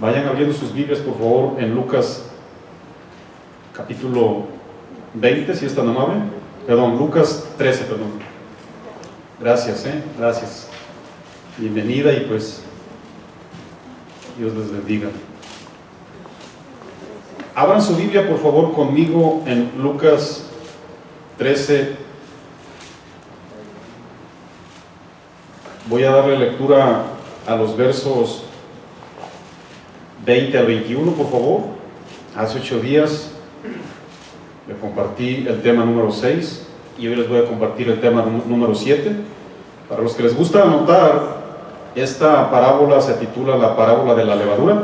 Vayan abriendo sus Biblias, por favor, en Lucas capítulo 20, si es tan amable. Perdón, Lucas 13, perdón. Gracias, gracias. Bienvenida y pues Dios les bendiga. Abran su Biblia, por favor, conmigo en Lucas 13. Voy a darle lectura a los versos 20 al 21, por favor. Hace 8 días le compartí el tema número 6 y hoy les voy a compartir el tema número 7. Para los que les gusta anotar, esta parábola se titula la parábola de la levadura.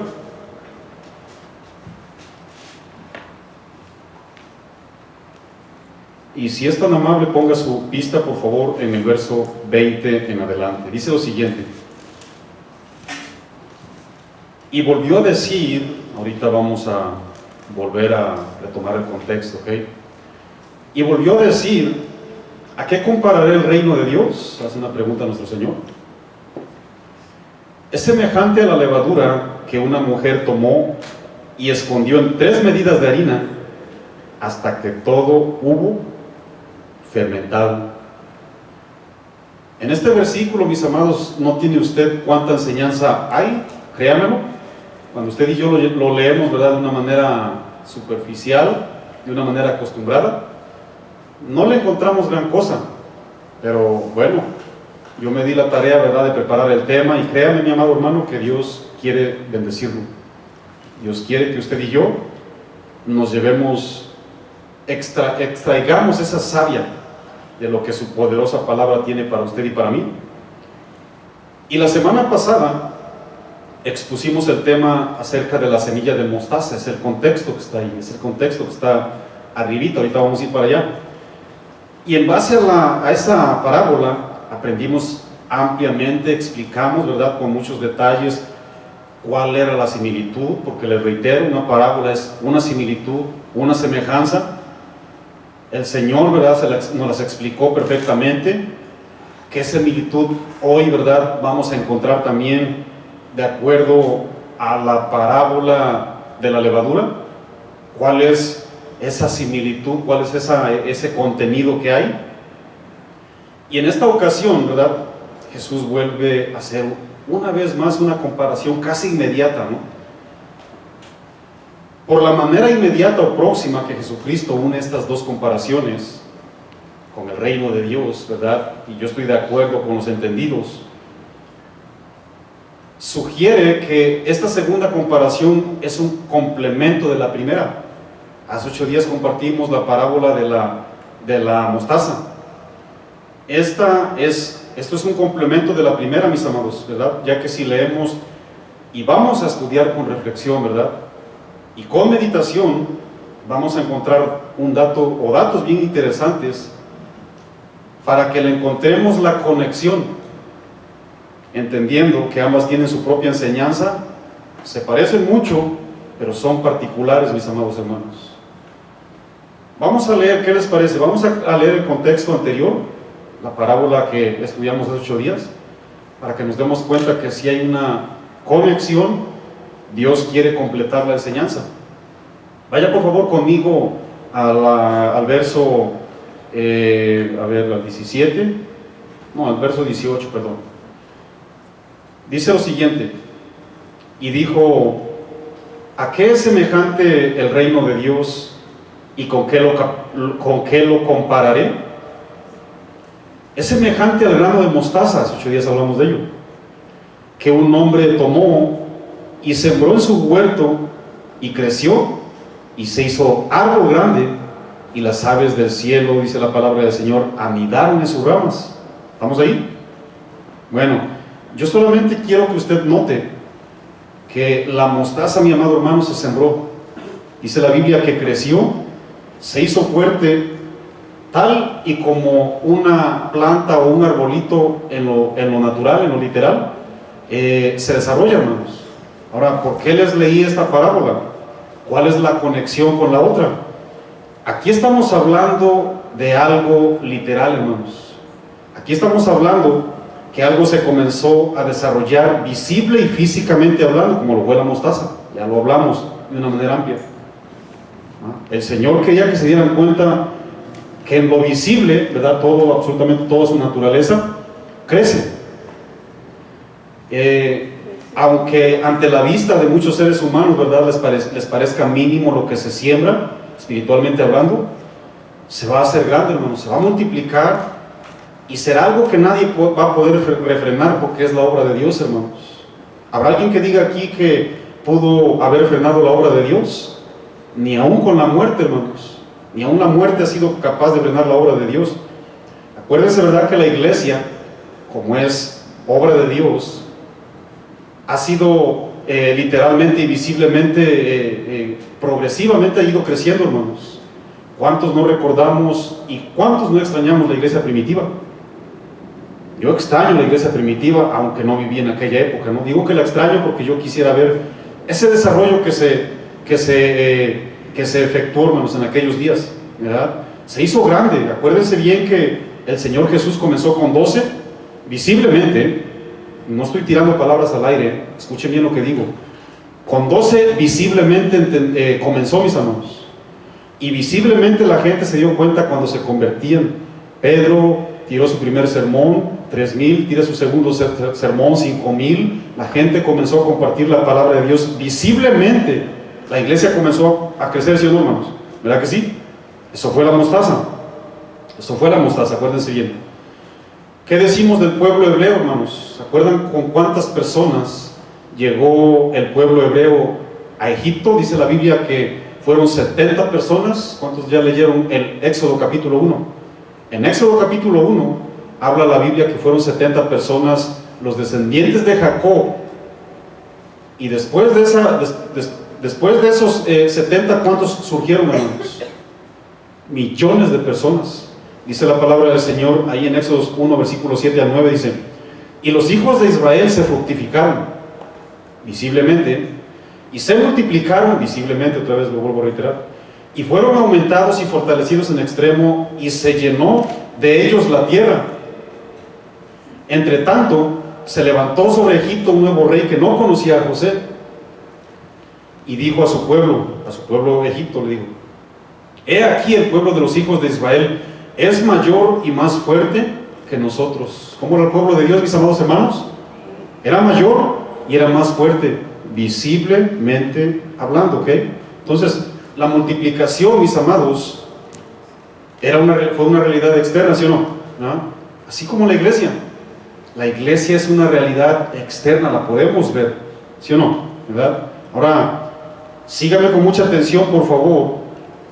Y si es tan amable, ponga su vista, por favor, en el verso 20 en adelante. Dice lo siguiente: y volvió a decir, ahorita vamos a volver a retomar el contexto, ¿ok? Y volvió a decir, ¿a qué compararé el reino de Dios? Hace una pregunta a nuestro Señor. Es semejante a la levadura que una mujer tomó y escondió en 3 medidas de harina hasta que todo hubo fermentado. En este versículo, mis amados, no tiene usted cuánta enseñanza hay, créanmelo. Cuando usted y yo lo leemos, ¿verdad?, de una manera superficial, de una manera acostumbrada, no le encontramos gran cosa. Pero bueno, yo me di la tarea, ¿verdad?, de preparar el tema, y créame, mi amado hermano, que Dios quiere bendecirlo. Dios quiere que usted y yo nos llevemos, extraigamos esa savia de lo que su poderosa palabra tiene para usted y para mí. Y la semana pasada expusimos el tema acerca de la semilla de mostaza. Es el contexto que está ahí, es el contexto que está arribita. Ahorita vamos a ir para allá. Y en base a esa parábola aprendimos ampliamente, explicamos, ¿verdad?, con muchos detalles cuál era la similitud, porque les reitero, una parábola es una similitud, una semejanza. El Señor, ¿verdad?, nos las explicó perfectamente. ¿Qué similitud hoy, ¿verdad?, vamos a encontrar también de acuerdo a la parábola de la levadura? ¿Cuál es esa similitud? ¿Cuál es ese contenido que hay? Y en esta ocasión, ¿verdad?, Jesús vuelve a hacer una vez más una comparación casi inmediata, ¿no? Por la manera inmediata o próxima que Jesucristo une estas dos comparaciones con el reino de Dios, ¿verdad?, y yo estoy de acuerdo con los entendidos, sugiere que esta segunda comparación es un complemento de la primera. Hace 8 días compartimos la parábola de la mostaza. Esto es un complemento de la primera, mis amados, ¿verdad? Ya que si leemos y vamos a estudiar con reflexión, ¿verdad?, y con meditación, vamos a encontrar un dato o datos bien interesantes para que le encontremos la conexión, entendiendo que ambas tienen su propia enseñanza, se parecen mucho, pero son particulares, mis amados hermanos. Vamos a leer, ¿qué les parece? Vamos a leer el contexto anterior, la parábola que estudiamos hace 8 días, para que nos demos cuenta que si hay una conexión, Dios quiere completar la enseñanza. Vaya por favor conmigo al verso, al 17, no, al verso 18, perdón. Dice lo siguiente: y dijo, ¿a qué es semejante el reino de Dios y con qué lo compararé? Es semejante al grano de mostaza, hace 8 días hablamos de ello, que un hombre tomó y sembró en su huerto, y creció, y se hizo árbol grande, y las aves del cielo, dice la palabra del Señor, anidaron en sus ramas. ¿Estamos ahí? Bueno, yo solamente quiero que usted note que la mostaza, mi amado hermano, se sembró. Dice la Biblia que creció, se hizo fuerte, tal y como una planta o un arbolito en lo natural, en lo literal, se desarrolla, hermanos. Ahora, ¿por qué les leí esta parábola? ¿Cuál es la conexión con la otra? Aquí estamos hablando de algo literal, hermanos. Aquí estamos hablando que algo se comenzó a desarrollar visible y físicamente hablando, como lo fue la mostaza. Ya lo hablamos de una manera amplia. El Señor quería que se dieran cuenta que en lo visible, ¿verdad? Todo, absolutamente toda su naturaleza crece. Aunque ante la vista de muchos seres humanos, ¿verdad? Les parezca mínimo lo que se siembra, espiritualmente hablando, se va a hacer grande, hermano, se va a multiplicar y será algo que nadie va a poder refrenar, porque es la obra de Dios, hermanos. ¿Habrá alguien que diga aquí que pudo haber frenado la obra de Dios? Ni aún con la muerte, hermanos. Ni aún la muerte ha sido capaz de frenar la obra de Dios. Acuérdense, ¿verdad?, que la iglesia, como es obra de Dios, ha sido literalmente y visiblemente, progresivamente ha ido creciendo, hermanos. ¿Cuántos no recordamos y cuántos no extrañamos la iglesia primitiva? Yo extraño la iglesia primitiva, aunque no viví en aquella época. No digo que la extraño porque yo quisiera ver ese desarrollo que se efectuó, hermanos, en aquellos días, ¿verdad? Se hizo grande. Acuérdense bien que el Señor Jesús comenzó con 12, visiblemente. No estoy tirando palabras al aire, escuchen bien lo que digo. Con 12 visiblemente comenzó, mis hermanos, y visiblemente la gente se dio cuenta cuando se convertían. Pedro tiró su primer sermón, 3,000, tira su segundo sermón, 5,000. La gente comenzó a compartir la palabra de Dios visiblemente. La iglesia comenzó a crecer, ¿sí o no, hermanos? ¿Verdad que sí? Eso fue la mostaza. Eso fue la mostaza, acuérdense bien. ¿Qué decimos del pueblo hebreo, hermanos? ¿Se acuerdan con cuántas personas llegó el pueblo hebreo a Egipto? Dice la Biblia que fueron 70 personas. ¿Cuántos ya leyeron el Éxodo capítulo 1? En Éxodo capítulo 1 habla la Biblia que fueron 70 personas, los descendientes de Jacob. Y después de esos 70, ¿cuántos surgieron, hermanos? Millones de personas. Dice la palabra del Señor ahí en Éxodo 1, versículos 7 al 9, dice: y los hijos de Israel se fructificaron visiblemente, y se multiplicaron visiblemente, otra vez lo vuelvo a reiterar, y fueron aumentados y fortalecidos en extremo, y se llenó de ellos la tierra. Entre tanto, se levantó sobre Egipto un nuevo rey que no conocía a José, y dijo a su pueblo Egipto, le dijo: he aquí el pueblo de los hijos de Israel es mayor y más fuerte que nosotros. ¿Cómo era el pueblo de Dios, mis amados hermanos? Era mayor y era más fuerte, visiblemente hablando, ¿ok? Entonces, la multiplicación, mis amados, fue una realidad externa, ¿sí o no? ¿No? Así como la iglesia. La iglesia es una realidad externa, la podemos ver, ¿sí o no? ¿Verdad? Ahora, síganme con mucha atención, por favor.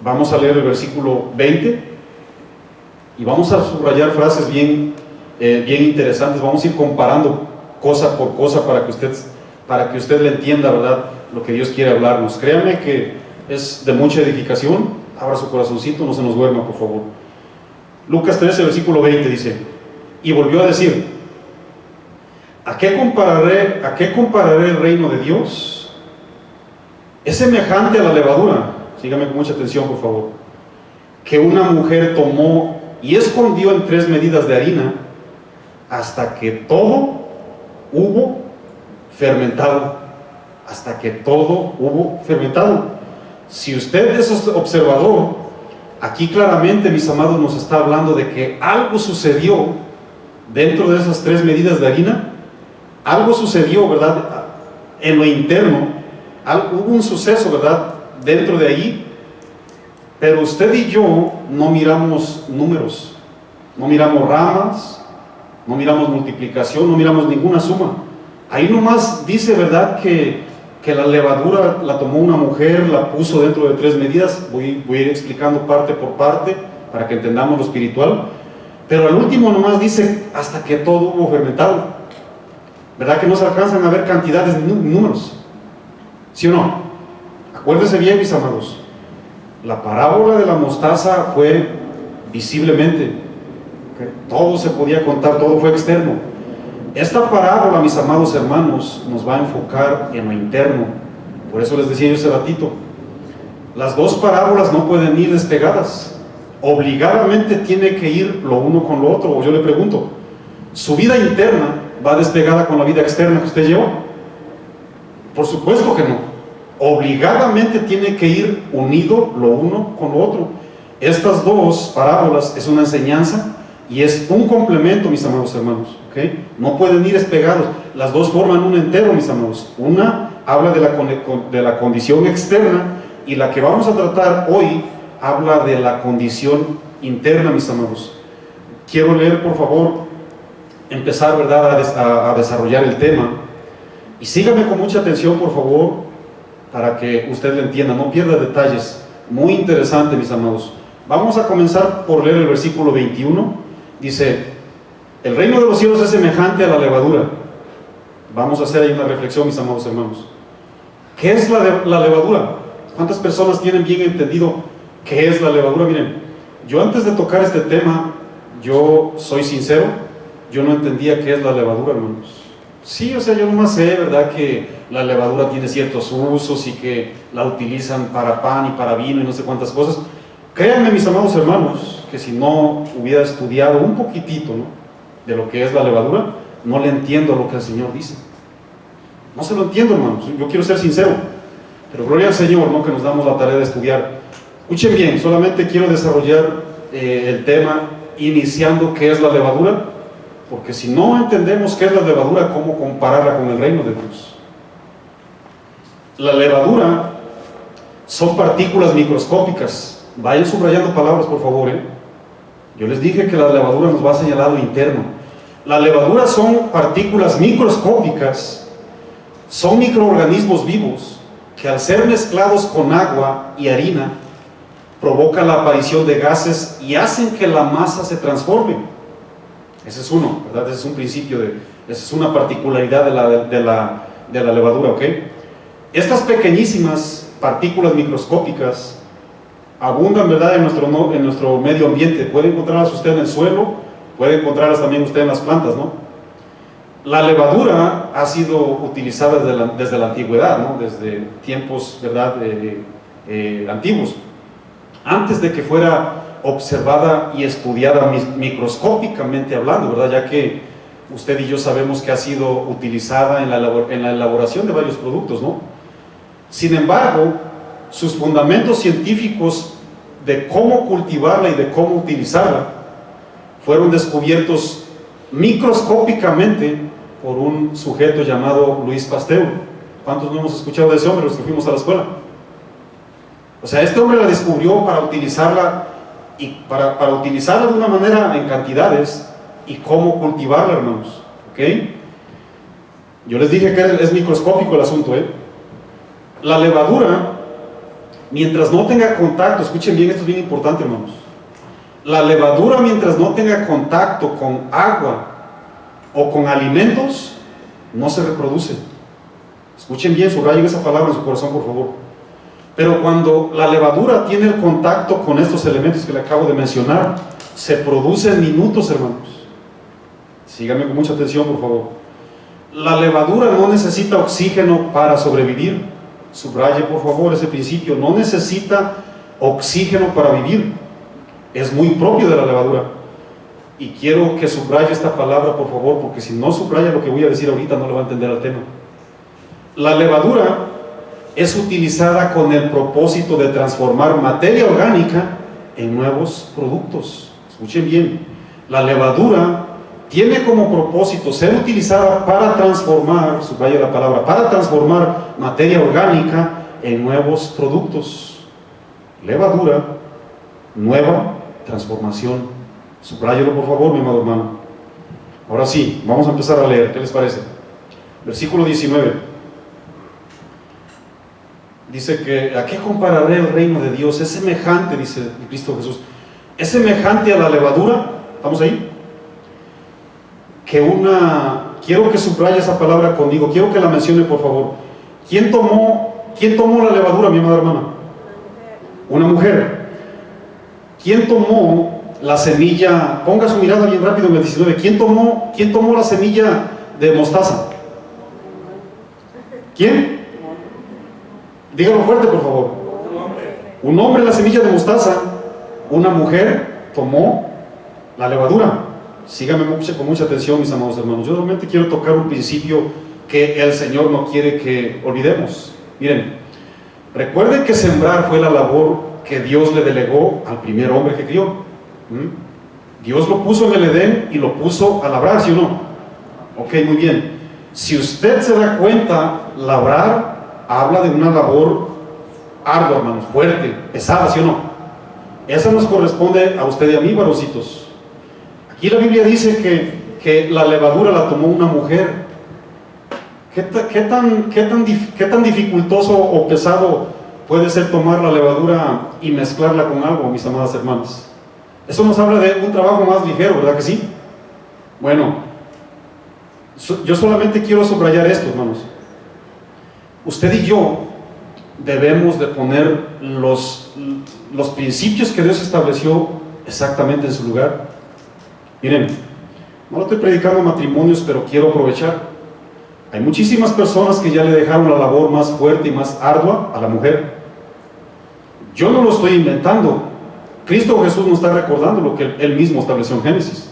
Vamos a leer el versículo 20 y vamos a subrayar frases bien interesantes. Vamos a ir comparando cosa por cosa para que usted le entienda, ¿verdad?, lo que Dios quiere hablarnos. Créanme que es de mucha edificación. Abra su corazoncito, no se nos duerma, por favor. Lucas 13, versículo 20 dice: y volvió a decir: ¿a qué compararé el reino de Dios? Es semejante a la levadura, sígame con mucha atención, por favor, que una mujer tomó y escondió en 3 medidas de harina hasta que todo hubo fermentado. Hasta que todo hubo fermentado. Si usted es observador, aquí claramente, mis amados, nos está hablando de que algo sucedió dentro de esas 3 medidas de harina. Algo sucedió, ¿verdad?, en lo interno. Hubo un suceso, ¿verdad?, dentro de ahí. Pero usted y yo no miramos números, no miramos ramas, no miramos multiplicación, no miramos ninguna suma. Ahí nomás dice, ¿verdad?, que la levadura la tomó una mujer, la puso dentro de 3 medidas. Voy a ir explicando parte por parte para que entendamos lo espiritual. Pero al último nomás dice: hasta que todo hubo fermentado. ¿Verdad que no se alcanzan a ver cantidades ni números? ¿Sí o no? Acuérdense bien, mis amados. La parábola de la mostaza fue visiblemente, ¿okay? Todo se podía contar, todo fue externo. Esta parábola, mis amados hermanos, nos va a enfocar en lo interno. Por eso les decía yo hace ratito, las dos parábolas no pueden ir despegadas. Obligadamente tiene que ir lo uno con lo otro. O yo le pregunto, ¿Su vida interna va despegada con la vida externa que usted lleva? Por supuesto que no. Obligadamente tiene que ir unido lo uno con lo otro. Estas dos parábolas es una enseñanza y es un complemento, mis amados hermanos, ¿okay? No pueden ir despegados. Las dos forman un entero, mis amados. Una habla de la condición externa y la que vamos a tratar hoy habla de la condición interna, mis amados. Quiero leer, por favor, empezar, ¿verdad?, a desarrollar el tema. Y sígame con mucha atención, por favor, para que usted lo entienda, no pierda detalles. Muy interesante, mis amados. Vamos a comenzar por leer el versículo 21. Dice: el reino de los cielos es semejante a la levadura. Vamos a hacer ahí una reflexión, mis amados hermanos. ¿Qué es la levadura? ¿Cuántas personas tienen bien entendido qué es la levadura? Miren, yo antes de tocar este tema, yo soy sincero, yo no entendía qué es la levadura, hermanos. Sí, o sea, yo nomás sé, ¿verdad?, que la levadura tiene ciertos usos y que la utilizan para pan y para vino y no sé cuántas cosas. Créanme, mis amados hermanos, que si no hubiera estudiado un poquitito, ¿no?, de lo que es la levadura, no le entiendo lo que el Señor dice. No se lo entiendo, hermanos. Yo quiero ser sincero, pero gloria al Señor, ¿no?, que nos damos la tarea de estudiar. Escuchen bien, solamente quiero desarrollar el tema iniciando qué es la levadura, porque si no entendemos qué es la levadura, ¿cómo compararla con el reino de Dios? La levadura son partículas microscópicas. Vayan subrayando palabras, por favor, ¿eh? Yo les dije que la levadura nos va a señalar lo interno. La levadura son partículas microscópicas, son microorganismos vivos que al ser mezclados con agua y harina provocan la aparición de gases y hacen que la masa se transforme. Ese es uno, ¿verdad? Ese es un principio, esa es una particularidad de la levadura, ¿ok? Estas pequeñísimas partículas microscópicas abundan, ¿verdad?, en nuestro medio ambiente. Puede encontrarlas usted en el suelo, puede encontrarlas también usted en las plantas, ¿no? La levadura ha sido utilizada desde la antigüedad, ¿no?, desde tiempos, ¿verdad?, antiguos, antes de que fuera observada y estudiada microscópicamente hablando, ¿verdad?, ya que usted y yo sabemos que ha sido utilizada en la elaboración de varios productos, ¿no? Sin embargo, sus fundamentos científicos de cómo cultivarla y de cómo utilizarla fueron descubiertos microscópicamente por un sujeto llamado Louis Pasteur. ¿Cuántos no hemos escuchado de ese hombre, los que fuimos a la escuela? O sea, este hombre la descubrió para utilizarla y para utilizarla de una manera en cantidades y cómo cultivarla, hermanos, ¿ok? Yo les dije que es microscópico el asunto, ¿eh? La levadura, mientras no tenga contacto, escuchen bien, esto es bien importante, hermanos. La levadura, mientras no tenga contacto con agua o con alimentos, no se reproduce. Escuchen bien, subrayen esa palabra en su corazón, por favor. Pero cuando la levadura tiene el contacto con estos elementos que le acabo de mencionar, se produce en minutos, hermanos. Síganme con mucha atención, por favor. La levadura no necesita oxígeno para sobrevivir. Subraye, por favor, ese principio. No necesita oxígeno para vivir. Es muy propio de la levadura. Y quiero que subraye esta palabra, por favor, porque si no subraya lo que voy a decir ahorita, no le va a entender al tema. La levadura es utilizada con el propósito de transformar materia orgánica en nuevos productos. Escuchen bien, la levadura tiene como propósito ser utilizada para transformar, subraya la palabra, para transformar materia orgánica en nuevos productos. Levadura, nueva transformación. Subráyelo, por favor, mi amado hermano. Ahora sí, vamos a empezar a leer, ¿qué les parece? Versículo 19. Dice que, ¿a qué compararé el reino de Dios? Es semejante, dice Cristo Jesús, es semejante a la levadura. ¿Estamos ahí? Quiero que subraye esa palabra conmigo, quiero que la mencione, por favor. ¿Quién tomó la levadura, mi amada hermana? Una mujer. ¿Quién tomó la semilla? Ponga su mirada bien rápido en el 19. ¿Quién tomó la semilla de mostaza? ¿Quién? Dígalo fuerte, por favor. Un hombre la semilla de mostaza. Una mujer tomó la levadura. Síganme con mucha atención, mis amados hermanos. Yo realmente quiero tocar un principio que el Señor no quiere que olvidemos. Miren, recuerden que sembrar fue la labor que Dios le delegó al primer hombre que crió. Dios lo puso en el Edén y lo puso a labrar, ¿sí o no? Ok, muy bien. Si usted se da cuenta, labrar habla de una labor ardua, hermanos, fuerte, pesada, ¿sí o no? Esa nos corresponde a usted y a mí, varoncitos. Aquí la Biblia dice que la levadura la tomó una mujer. ¿Qué tan dificultoso o pesado puede ser tomar la levadura y mezclarla con algo, mis amadas hermanas? Eso nos habla de un trabajo más ligero, ¿verdad que sí? Bueno, yo solamente quiero subrayar esto, hermanos. Usted y yo debemos de poner los principios que Dios estableció exactamente en su lugar. Miren, no lo estoy predicando matrimonios, pero quiero aprovechar. Hay muchísimas personas que ya le dejaron la labor más fuerte y más ardua a la mujer. Yo no lo estoy inventando. Cristo Jesús nos está recordando lo que Él mismo estableció en Génesis.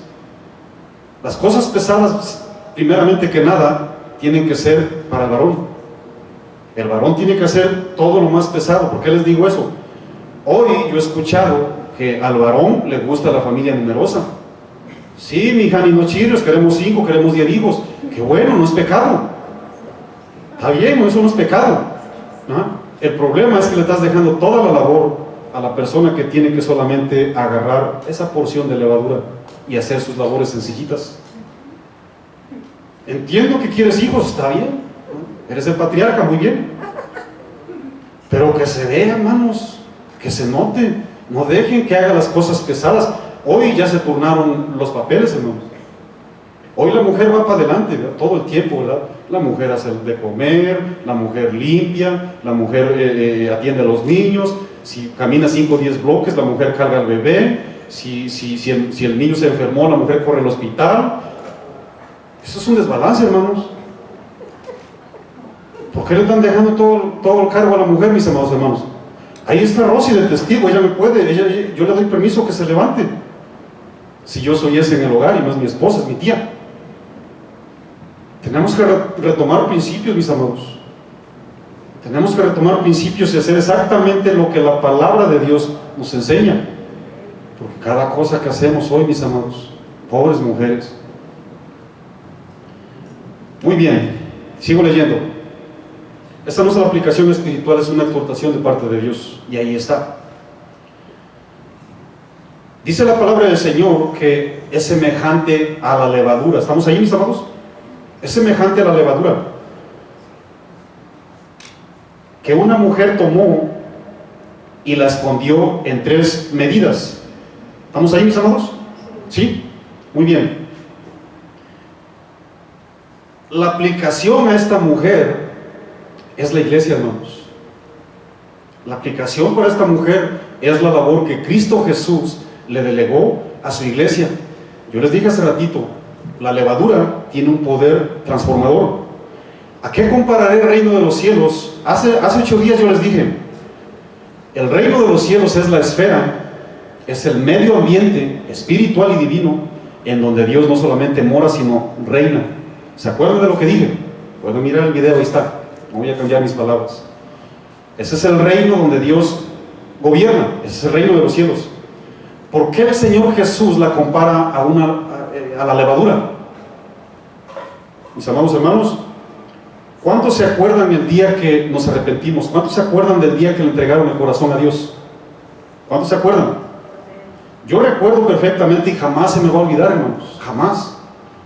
Las cosas pesadas, primeramente que nada, tienen que ser para el varón. El varón tiene que hacer todo lo más pesado. ¿Por qué les digo eso? Hoy yo he escuchado que al varón le gusta la familia numerosa. Sí, mi hija, ni no chirrios, queremos 5, queremos 10 hijos. Qué bueno, no es pecado. Está bien, eso no es pecado. ¿No? El problema es que le estás dejando toda la labor a la persona que tiene que solamente agarrar esa porción de levadura y hacer sus labores sencillitas. Entiendo que quieres hijos, está bien. Eres el patriarca, muy bien. Pero que se vea, hermanos, que se note. No dejen que haga las cosas pesadas. Hoy ya se turnaron los papeles, hermanos. Hoy la mujer va para adelante, ¿verdad? Todo el tiempo, ¿verdad? La mujer hace de comer, la mujer limpia, la mujer atiende a los niños. Si camina 5 o 10 bloques, la mujer carga al bebé. Si el niño se enfermó, la mujer corre al hospital. Eso es un desbalance, hermanos. ¿Por qué le están dejando todo el cargo a la mujer, mis amados hermanos? Ahí está Rosy de testigo, ella me puede, yo le doy permiso que se levante. Si yo soy ese en el hogar y no es mi esposa, es mi tía. Tenemos que retomar principios, mis amados. Tenemos que retomar principios y hacer exactamente lo que la palabra de Dios nos enseña. Porque cada cosa que hacemos hoy, mis amados, pobres mujeres. Muy bien, sigo leyendo. Esta no es la aplicación espiritual, es una exhortación de parte de Dios. Y ahí está. Dice la palabra del Señor que es semejante a la levadura. ¿Estamos ahí, mis amados? Es semejante a la levadura que una mujer tomó y la escondió en 3 medidas. ¿Estamos ahí, mis amados? ¿Sí? Muy bien. La aplicación a esta mujer es la iglesia, hermanos. La aplicación para esta mujer es la labor que Cristo Jesús le delegó a su iglesia. Yo les dije hace ratito, la levadura tiene un poder transformador. ¿A qué compararé el reino de los cielos? Hace 8 días yo les dije, el reino de los cielos es la esfera, es el medio ambiente espiritual y divino en donde Dios no solamente mora, sino reina. ¿Se acuerdan de lo que dije? Pueden mirar el video, ahí está. No voy a cambiar mis palabras. Ese es el reino donde Dios gobierna, ese es el reino de los cielos. ¿Por qué el Señor Jesús la compara a la levadura? Mis amados hermanos, ¿cuántos se acuerdan el día que nos arrepentimos? ¿Cuántos se acuerdan del día que le entregaron el corazón a Dios? ¿Cuántos se acuerdan? Yo recuerdo perfectamente y jamás se me va a olvidar, hermanos, jamás.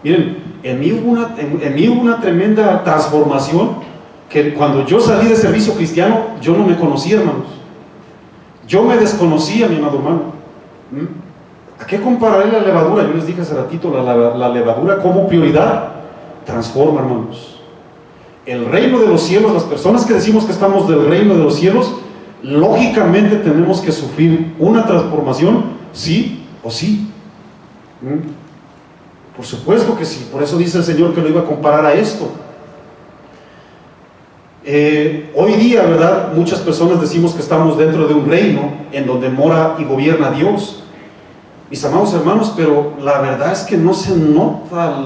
Miren, en mí hubo una tremenda transformación que cuando yo salí de servicio cristiano, yo no me conocía, hermanos. Yo me desconocía, mi amado hermano. ¿A qué compararé la levadura? Yo les dije hace ratito, la levadura como prioridad transforma, hermanos. El reino de los cielos, las personas que decimos que estamos del reino de los cielos, lógicamente tenemos que sufrir una transformación, sí o sí. Por supuesto que sí, por eso dice el Señor que lo iba a comparar a esto. Hoy día, ¿verdad? Muchas personas decimos que estamos dentro de un reino en donde mora y gobierna Dios. mis amados hermanos, pero la verdad es que no se nota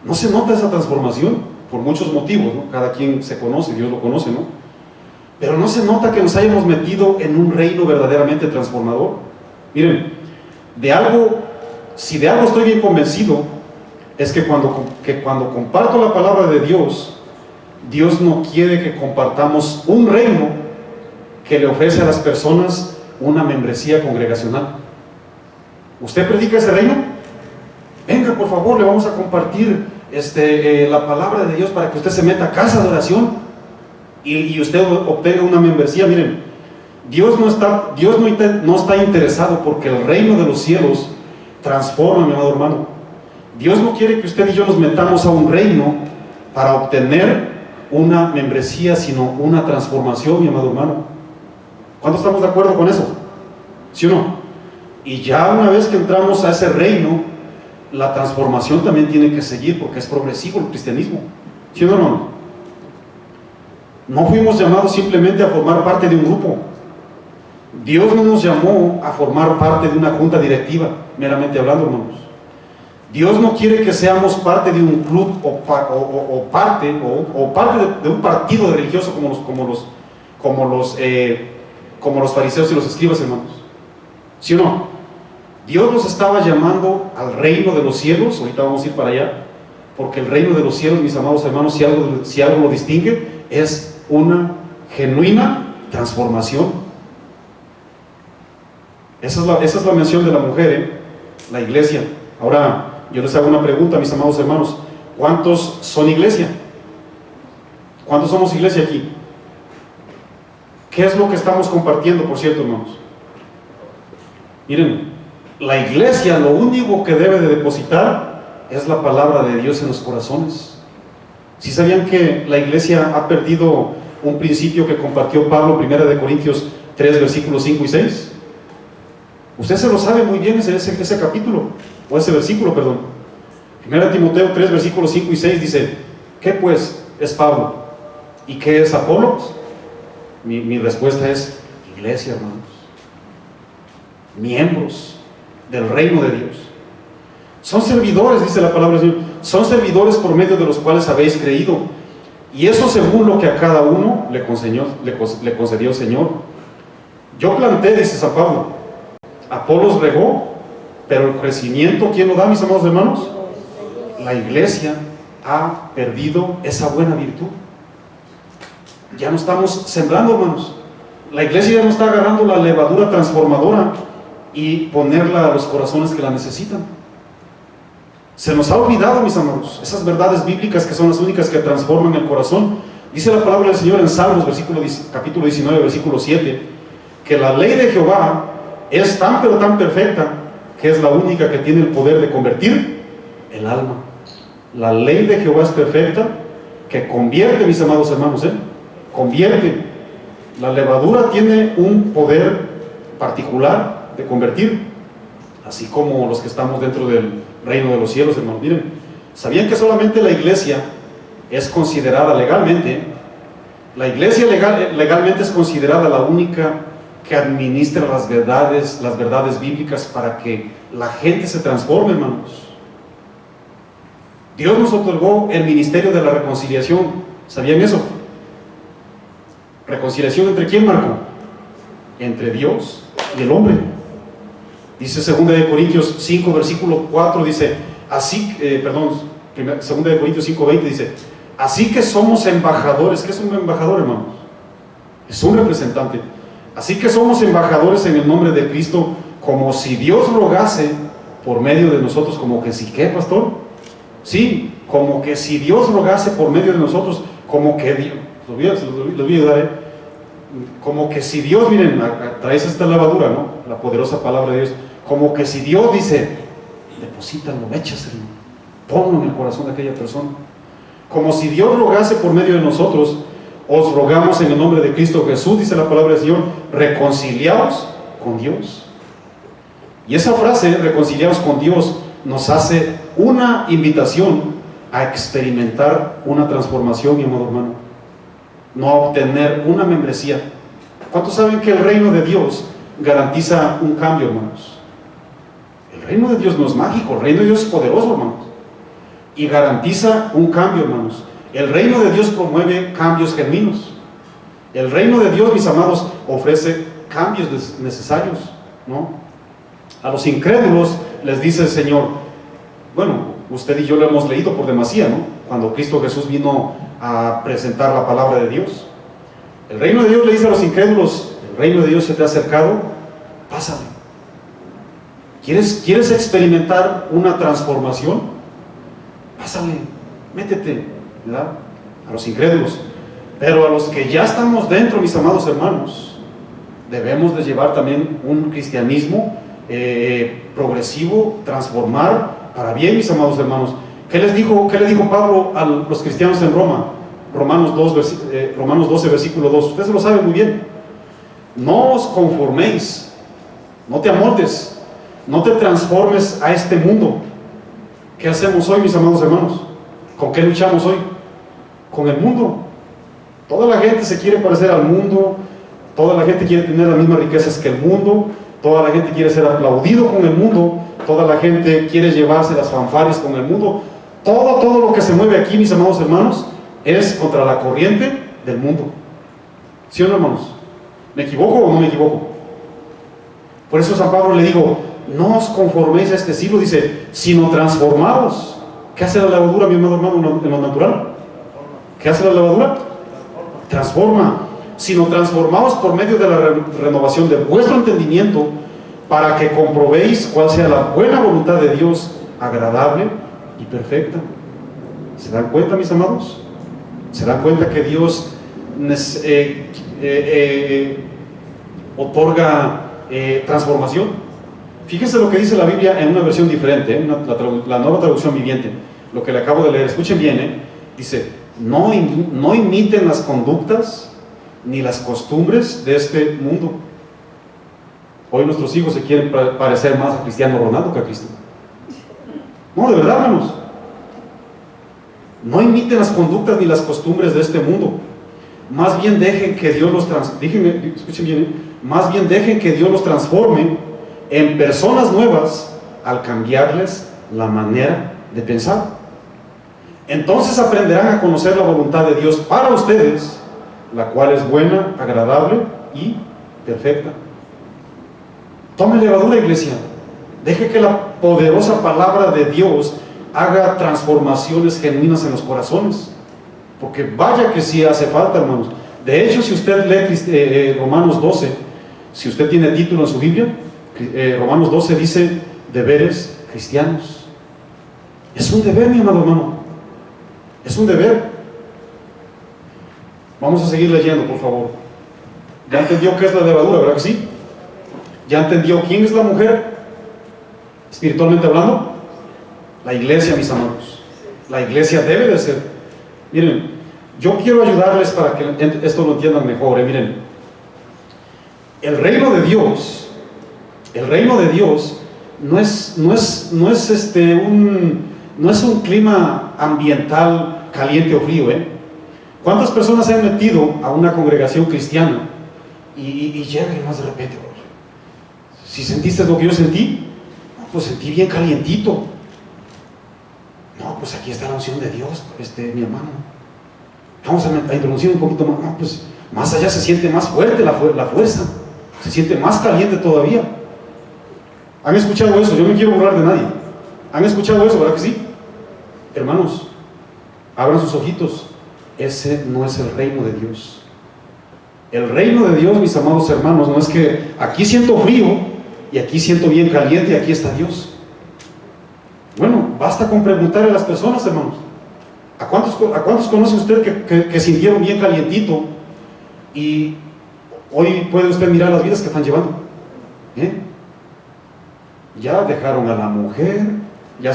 no se nota esa transformación por muchos motivos, ¿no? Cada quien se conoce, Dios lo conoce, ¿no? Pero no se nota que nos hayamos metido en un reino verdaderamente transformador. Miren, si de algo estoy bien convencido, es que cuando comparto la palabra de Dios, Dios no quiere que compartamos un reino que le ofrece a las personas una membresía congregacional. ¿Usted predica ese reino? Venga, por favor, le vamos a compartir la palabra de Dios para que usted se meta a casa de oración y usted obtenga una membresía. Miren, Dios no está interesado porque el reino de los cielos transforma, mi amado hermano. Dios no quiere que usted y yo nos metamos a un reino para obtener una membresía, sino una transformación, mi amado hermano. ¿Cuántos estamos de acuerdo con eso? ¿Sí o no? Y ya una vez que entramos a ese reino, la transformación también tiene que seguir, porque es progresivo el cristianismo. ¿Sí o no, hermano? No fuimos llamados simplemente a formar parte de un grupo. Dios no nos llamó a formar parte de una junta directiva, meramente hablando, hermanos. Dios no quiere que seamos parte de un club o parte de un partido religioso como los fariseos y los escribas, hermanos. ¿Sí o no? Dios nos estaba llamando al reino de los cielos. Ahorita vamos a ir para allá, porque el reino de los cielos, mis amados hermanos, si algo lo distingue, es una genuina transformación. Esa es la mención de la mujer, la iglesia. Ahora, yo les hago una pregunta, mis amados hermanos: ¿cuántos son iglesia? ¿Cuántos somos iglesia aquí? ¿Qué es lo que estamos compartiendo, por cierto, hermanos? Miren, la iglesia lo único que debe de depositar es la palabra de Dios en los corazones. ¿Sí sabían que la iglesia ha perdido un principio que compartió Pablo, 1 Corintios 3, versículos 5 y 6? Usted se lo sabe muy bien, ese capítulo, o ese versículo, perdón. 1 Timoteo 3, versículos 5 y 6 dice: ¿qué pues es Pablo? ¿Y qué es Apolos? Mi respuesta es: iglesia, hermanos. Miembros del reino de Dios. Son servidores, dice la palabra del Señor. Son servidores por medio de los cuales habéis creído. Y eso según lo que a cada uno le concedió el Señor. Yo planté, dice San Pablo. Apolos regó, pero el crecimiento, ¿quién lo da, mis amados hermanos? La iglesia ha perdido esa buena virtud. Ya no estamos sembrando, hermanos. La iglesia ya no está agarrando la levadura transformadora y ponerla a los corazones que la necesitan. Se nos ha olvidado, mis amados, esas verdades bíblicas que son las únicas que transforman el corazón. Dice la palabra del Señor en Salmos, capítulo 19, versículo 7, que la ley de Jehová es tan pero tan perfecta que es la única que tiene el poder de convertir el alma. La ley de Jehová es perfecta, que convierte, mis amados hermanos, convierte. La levadura tiene un poder particular de convertir, así como los que estamos dentro del reino de los cielos, hermanos. Miren, ¿sabían que solamente la iglesia es considerada legalmente? La iglesia legalmente es considerada la única que administra las verdades bíblicas para que la gente se transforme, hermanos. Dios nos otorgó el ministerio de la reconciliación. ¿Sabían eso? ¿Reconciliación entre quién, Marco? Entre Dios y el hombre. Dice 2 Corintios 5, versículo 4, dice, 2 Corintios 5, 20 dice: así que somos embajadores. ¿Qué es un embajador, hermanos? Es un representante. Así que somos embajadores en el nombre de Cristo, como si Dios rogase por medio de nosotros. Como que si, ¿qué, pastor? Sí, como que si Dios rogase por medio de nosotros, como que Dios, les voy a ayudar, como que si Dios, miren, traes esta levadura, ¿no? La poderosa palabra de Dios. Como que si Dios dice: deposítalo, échaselo, ponlo en el corazón de aquella persona. Como si Dios rogase por medio de nosotros, os rogamos en el nombre de Cristo Jesús, dice la palabra del Señor, reconciliaos con Dios. Y esa frase, reconciliaos con Dios, nos hace una invitación a experimentar una transformación, mi amado hermano, no a obtener una membresía. ¿Cuántos saben que el reino de Dios garantiza un cambio, hermanos? El reino de Dios no es mágico, el reino de Dios es poderoso, hermanos. Y garantiza un cambio, hermanos. El reino de Dios promueve cambios genuinos. El reino de Dios, mis amados, ofrece cambios necesarios, ¿no? A los incrédulos les dice el Señor, bueno, usted y yo lo hemos leído por demasía, ¿no? Cuando Cristo Jesús vino a presentar la palabra de Dios. El reino de Dios le dice a los incrédulos, el reino de Dios se te ha acercado, pásale. ¿Quieres experimentar una transformación? Pásale, métete, ¿verdad? A los incrédulos. Pero a los que ya estamos dentro, mis amados hermanos, debemos de llevar también un cristianismo progresivo, transformar para bien, mis amados hermanos. ¿Qué le dijo Pablo a los cristianos en Roma? Romanos 12, versículo 2. Usted se lo sabe muy bien. No os conforméis, no te amoldes, no te transformes a este mundo. ¿Qué hacemos hoy, mis amados hermanos? ¿Con qué luchamos hoy? Con el mundo. Toda la gente se quiere parecer al mundo, toda la gente quiere tener las mismas riquezas que el mundo, toda la gente quiere ser aplaudido con el mundo, toda la gente quiere llevarse las fanfarrias con el mundo. Todo lo que se mueve aquí, mis amados hermanos, es contra la corriente del mundo. ¿Sí o no, hermanos? ¿Me equivoco o no me equivoco? Por eso San Pablo le digo, no os conforméis a este siglo, dice, sino transformaos. ¿Qué hace la levadura, mi amado hermano, en lo natural? ¿Qué hace la levadura? Transforma. Sino transformaos por medio de la renovación de vuestro entendimiento, para que comprobéis cuál sea la buena voluntad de Dios, agradable y perfecta. ¿Se dan cuenta, mis amados? ¿Se dan cuenta que Dios otorga transformación? Fíjense lo que dice la Biblia en una versión diferente, la Nueva Traducción Viviente. Lo que le acabo de leer, escuchen bien, dice, no imiten las conductas ni las costumbres de este mundo. Hoy nuestros hijos se quieren parecer más a Cristiano Ronaldo que a Cristo. No, de verdad, hermanos. No imiten las conductas ni las costumbres de este mundo. Más bien dejen que Dios los escuchen bien, más bien dejen que Dios los transforme en personas nuevas al cambiarles la manera de pensar. Entonces aprenderán a conocer la voluntad de Dios para ustedes, la cual es buena, agradable y perfecta. Tome levadura, iglesia. Deje que la poderosa palabra de Dios haga transformaciones genuinas en los corazones. Porque vaya que sí hace falta, hermanos. De hecho, si usted lee Romanos 12, si usted tiene título en su Biblia, Romanos 12 dice deberes cristianos. Es un deber, mi amado hermano. Es un deber. Vamos a seguir leyendo, por favor. ¿Ya entendió qué es la levadura, verdad que sí? ¿Ya entendió quién es la mujer? Espiritualmente hablando, la iglesia, mis amados. La iglesia debe de ser. Miren, yo quiero ayudarles para que esto lo entiendan mejor. Miren, el reino de Dios no es un clima ambiental caliente o frío, ¿Cuántas personas se han metido a una congregación cristiana y llegan y más de repente, si sentiste lo que yo sentí, pues sentí bien calientito. No, pues aquí está la unción de Dios, mi hermano. Vamos a introducir un poquito más. No, pues más allá se siente más fuerte la fuerza, se siente más caliente todavía. ¿Han escuchado eso? Yo no quiero burlar de nadie. ¿Han escuchado eso, verdad que sí? Hermanos, abran sus ojitos. Ese no es el reino de Dios. El reino de Dios, mis amados hermanos, no es que aquí siento frío y aquí siento bien caliente y aquí está Dios. Bueno, basta con preguntarle a las personas, hermanos. ¿A cuántos conoce usted que sintieron bien calientito y hoy puede usted mirar las vidas que están llevando? Ya dejaron a la mujer, ya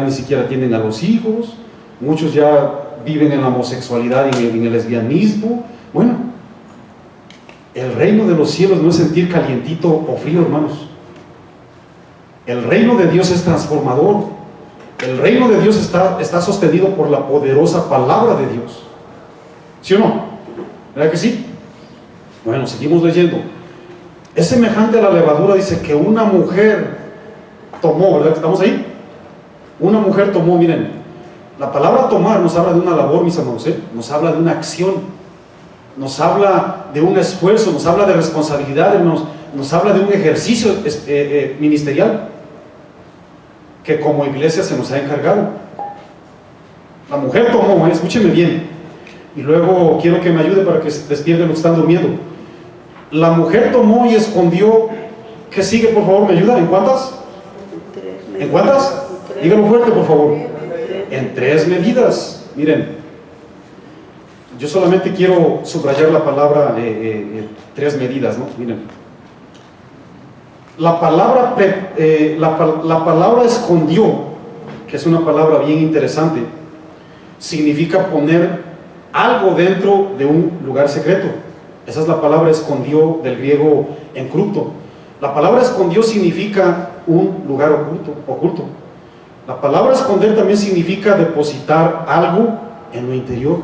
ni siquiera tienen a los hijos, muchos ya viven en la homosexualidad y en el lesbianismo. Bueno, el reino de los cielos no es sentir calientito o frío, hermanos. El reino de Dios es transformador. El reino de Dios está sostenido por la poderosa palabra de Dios. ¿Sí o no? ¿Verdad que sí? Bueno, seguimos leyendo. Es semejante a la levadura, dice, que una mujer tomó, ¿verdad? ¿Estamos ahí? Una mujer tomó, miren, la palabra tomar nos habla de una labor, mis amados, nos habla de una acción, nos habla de un esfuerzo, nos habla de responsabilidades, nos habla de un ejercicio ministerial que como iglesia se nos ha encargado. La mujer tomó, escúcheme bien, y luego quiero que me ayude para que se despierten los que están durmiendo. La mujer tomó y escondió. ¿Qué sigue, por favor? ¿Me ayuda? ¿En cuántas? ¿En cuántas? Díganlo fuerte, por favor. En 3 medidas. Miren, yo solamente quiero subrayar la palabra 3 medidas, ¿no? Miren, la palabra escondió, que es una palabra bien interesante, significa poner algo dentro de un lugar secreto. Esa es la palabra escondió del griego encrupto. La palabra escondió significa un lugar oculto. La palabra esconder también significa depositar algo en lo interior.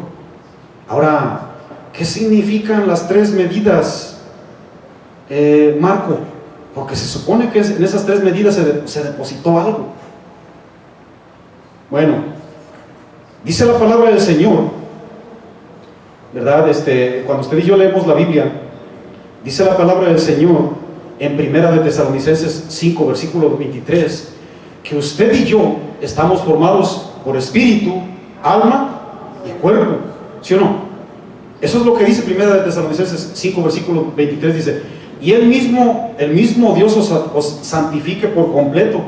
Ahora, ¿qué significan las 3 medidas, Marco? Porque se supone que en esas 3 medidas se depositó algo. Bueno, dice la palabra del Señor, ¿verdad? Cuando usted y yo leemos la Biblia, dice la palabra del Señor en Primera de Tesalonicenses 5, versículo 23, que usted y yo estamos formados por espíritu, alma y cuerpo, ¿sí o no? Eso es lo que dice Primera de Tesalonicenses 5, versículo 23, dice, y el mismo Dios os santifique por completo,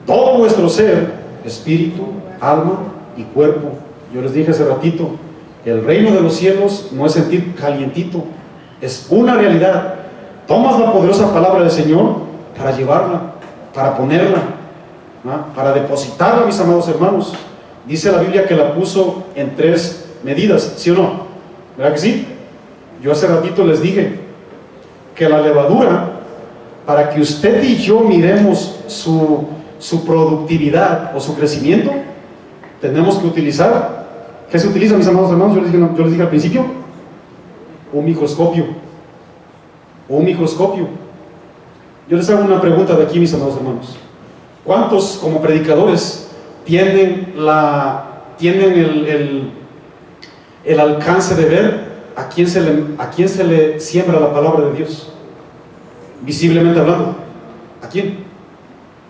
todo vuestro ser, espíritu, alma y cuerpo. Yo les dije hace ratito, el reino de los cielos no es sentir calientito, es una realidad. Tomas la poderosa palabra del Señor para llevarla, para ponerla, ¿no? Para depositarla, mis amados hermanos. Dice la Biblia que la puso en 3 medidas, ¿sí o no? ¿Verdad que sí? Yo hace ratito les dije que la levadura, para que usted y yo miremos su productividad o su crecimiento, tenemos que utilizar, ¿qué se utiliza, mis amados hermanos? Yo les dije al principio, un microscopio. Un microscopio. Yo les hago una pregunta de aquí, mis amados hermanos. ¿Cuántos como predicadores tienen el alcance de ver a quién se le siembra la palabra de Dios? Visiblemente hablando, ¿a quién?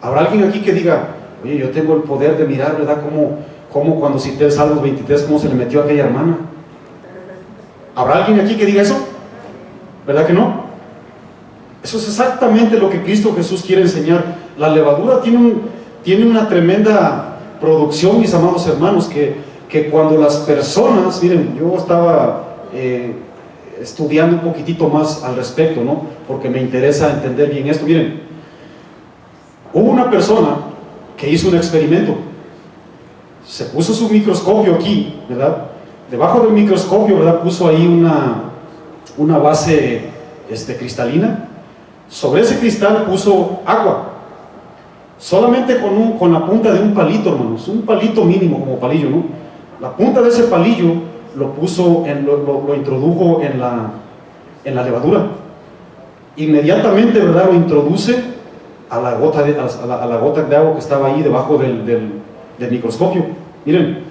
¿Habrá alguien aquí que diga, oye, yo tengo el poder de mirar, ¿verdad? Como cuando cité el Salmos 23, cómo se le metió a aquella hermana? ¿Habrá alguien aquí que diga eso? ¿Verdad que no? Eso es exactamente lo que Cristo Jesús quiere enseñar. La levadura tiene una tremenda producción, mis amados hermanos, que cuando las personas, miren, yo estaba estudiando un poquitito más al respecto, ¿no? Porque me interesa entender bien esto. Miren, hubo una persona que hizo un experimento. Se puso su microscopio aquí, ¿verdad? Debajo del microscopio, ¿verdad? Puso ahí una base cristalina. Sobre ese cristal puso agua, solamente con la punta de un palito, hermanos, un palito mínimo como palillo, ¿no? La punta de ese palillo lo introdujo en la levadura. Inmediatamente, ¿verdad? Lo introduce a la gota de agua que estaba ahí debajo del microscopio. Miren,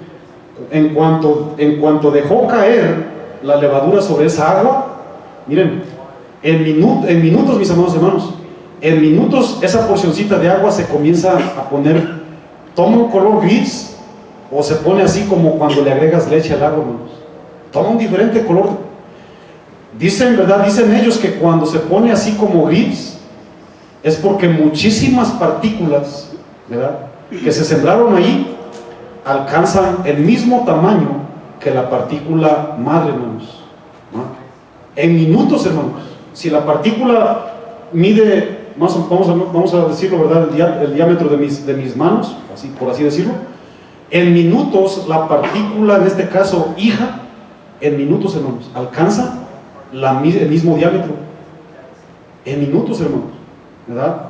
en cuanto dejó caer la levadura sobre esa agua, miren, en minutos, mis amados hermanos, en minutos esa porcioncita de agua se comienza a poner, toma un color gris, o se pone así como cuando le agregas leche al agua, hermanos. Toma un diferente color. Dicen, ¿verdad? Dicen ellos que cuando se pone así como gris, es porque muchísimas partículas, ¿verdad?, que se sembraron ahí, alcanzan el mismo tamaño que la partícula madre, hermanos, ¿no? En minutos, hermanos. Si la partícula mide, vamos a decirlo, ¿verdad?, el diámetro de mis manos, así, por así decirlo, en minutos la partícula, en este caso hija, en minutos, hermanos, alcanza el mismo diámetro. En minutos, hermanos, ¿verdad?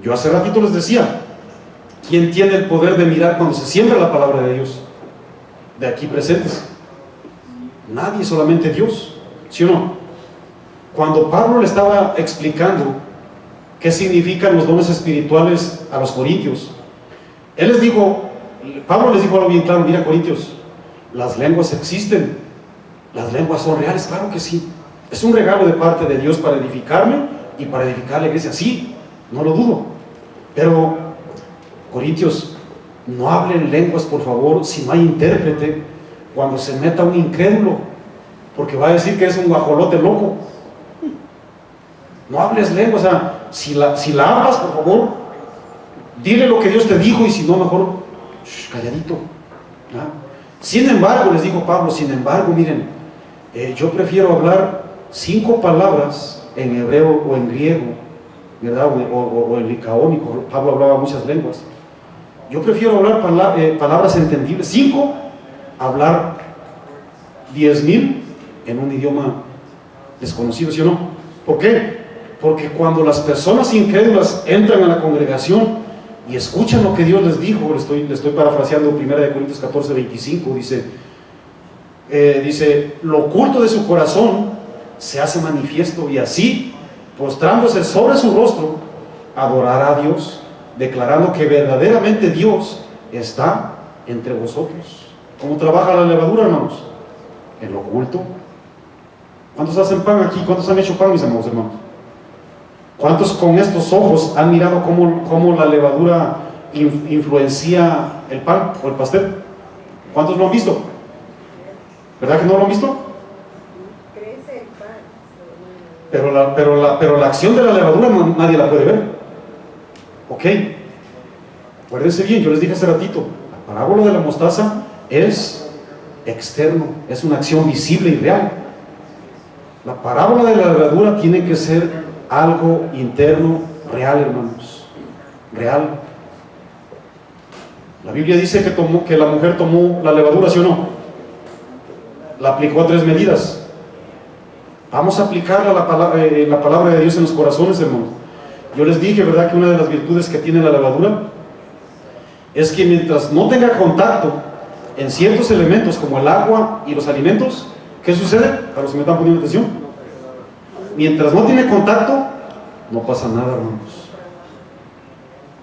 Yo hace ratito les decía, ¿quién tiene el poder de mirar cuando se siembra la palabra de Dios? De aquí presentes. Nadie, solamente Dios, ¿sí o no? Cuando Pablo le estaba explicando qué significan los dones espirituales a los corintios. Él les dijo, Pablo les dijo algo bien claro: mira, corintios, las lenguas existen, las lenguas son reales, claro que sí. Es un regalo de parte de Dios para edificarme y para edificar la iglesia, sí, no lo dudo. Pero, corintios, no hablen lenguas, por favor, si no hay intérprete, cuando se meta un incrédulo, porque va a decir que es un guajolote loco. No hables lenguas, o sea, si la hablas, por favor, dile lo que Dios te dijo, y si no, mejor calladito, ¿no? Sin embargo, les dijo Pablo, sin embargo, miren, yo prefiero hablar 5 palabras en hebreo o en griego, ¿verdad? O en licaónico. Pablo hablaba muchas lenguas. Yo prefiero hablar palabras entendibles 5, hablar 10,000 en un idioma desconocido, ¿sí o no? ¿Por qué? Porque cuando las personas incrédulas entran a la congregación y escuchan lo que Dios les dijo, le estoy parafraseando 1 Corintios 14, 25, dice, lo oculto de su corazón se hace manifiesto, y así, postrándose sobre su rostro, adorará a Dios, declarando que verdaderamente Dios está entre vosotros. ¿Cómo trabaja la levadura, hermanos? En lo oculto. ¿Cuántos hacen pan aquí? ¿Cuántos han hecho pan, mis amados hermanos? ¿Cuántos con estos ojos han mirado cómo la levadura influencia el pan o el pastel? ¿Cuántos lo han visto? ¿Verdad que no lo han visto? Crece el pan. Pero la acción de la levadura nadie la puede ver. Ok. Acuérdense bien, yo les dije hace ratito, la parábola de la mostaza es externo, es una acción visible y real. La parábola de la levadura tiene que ser algo interno, real, hermanos, real. La Biblia dice que la mujer tomó la levadura, ¿sí o no? La aplicó a 3 medidas. Vamos a aplicar la palabra de Dios en los corazones, hermanos. Yo les dije, ¿verdad?, que una de las virtudes que tiene la levadura es que mientras no tenga contacto en ciertos elementos como el agua y los alimentos, ¿qué sucede? A los que me están poniendo atención, mientras no tiene contacto, no pasa nada, hermanos.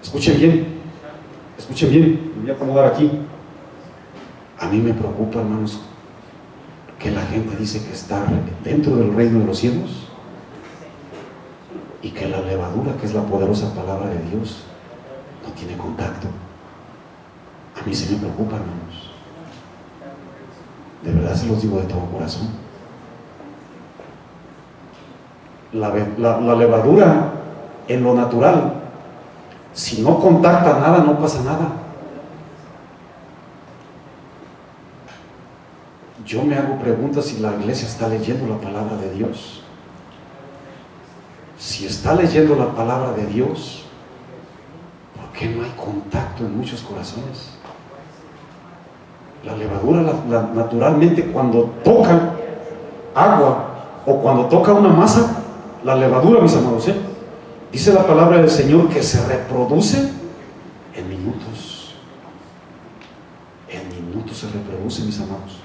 Escuchen bien, me voy a acomodar aquí. A mí me preocupa, hermanos, que la gente dice que está dentro del reino de los cielos y que la levadura, que es la poderosa palabra de Dios, no tiene contacto. A mí sí me preocupa, hermanos. De verdad se los digo de todo corazón. La levadura en lo natural, si no contacta nada, no pasa nada. Yo me hago preguntas si la iglesia está leyendo la palabra de Dios. Si está leyendo la palabra de Dios, ¿por qué no hay contacto en muchos corazones? La levadura, naturalmente, cuando toca agua o cuando toca una masa, la levadura, mis amados, dice la palabra del Señor que se reproduce en minutos. En minutos se reproduce, mis amados.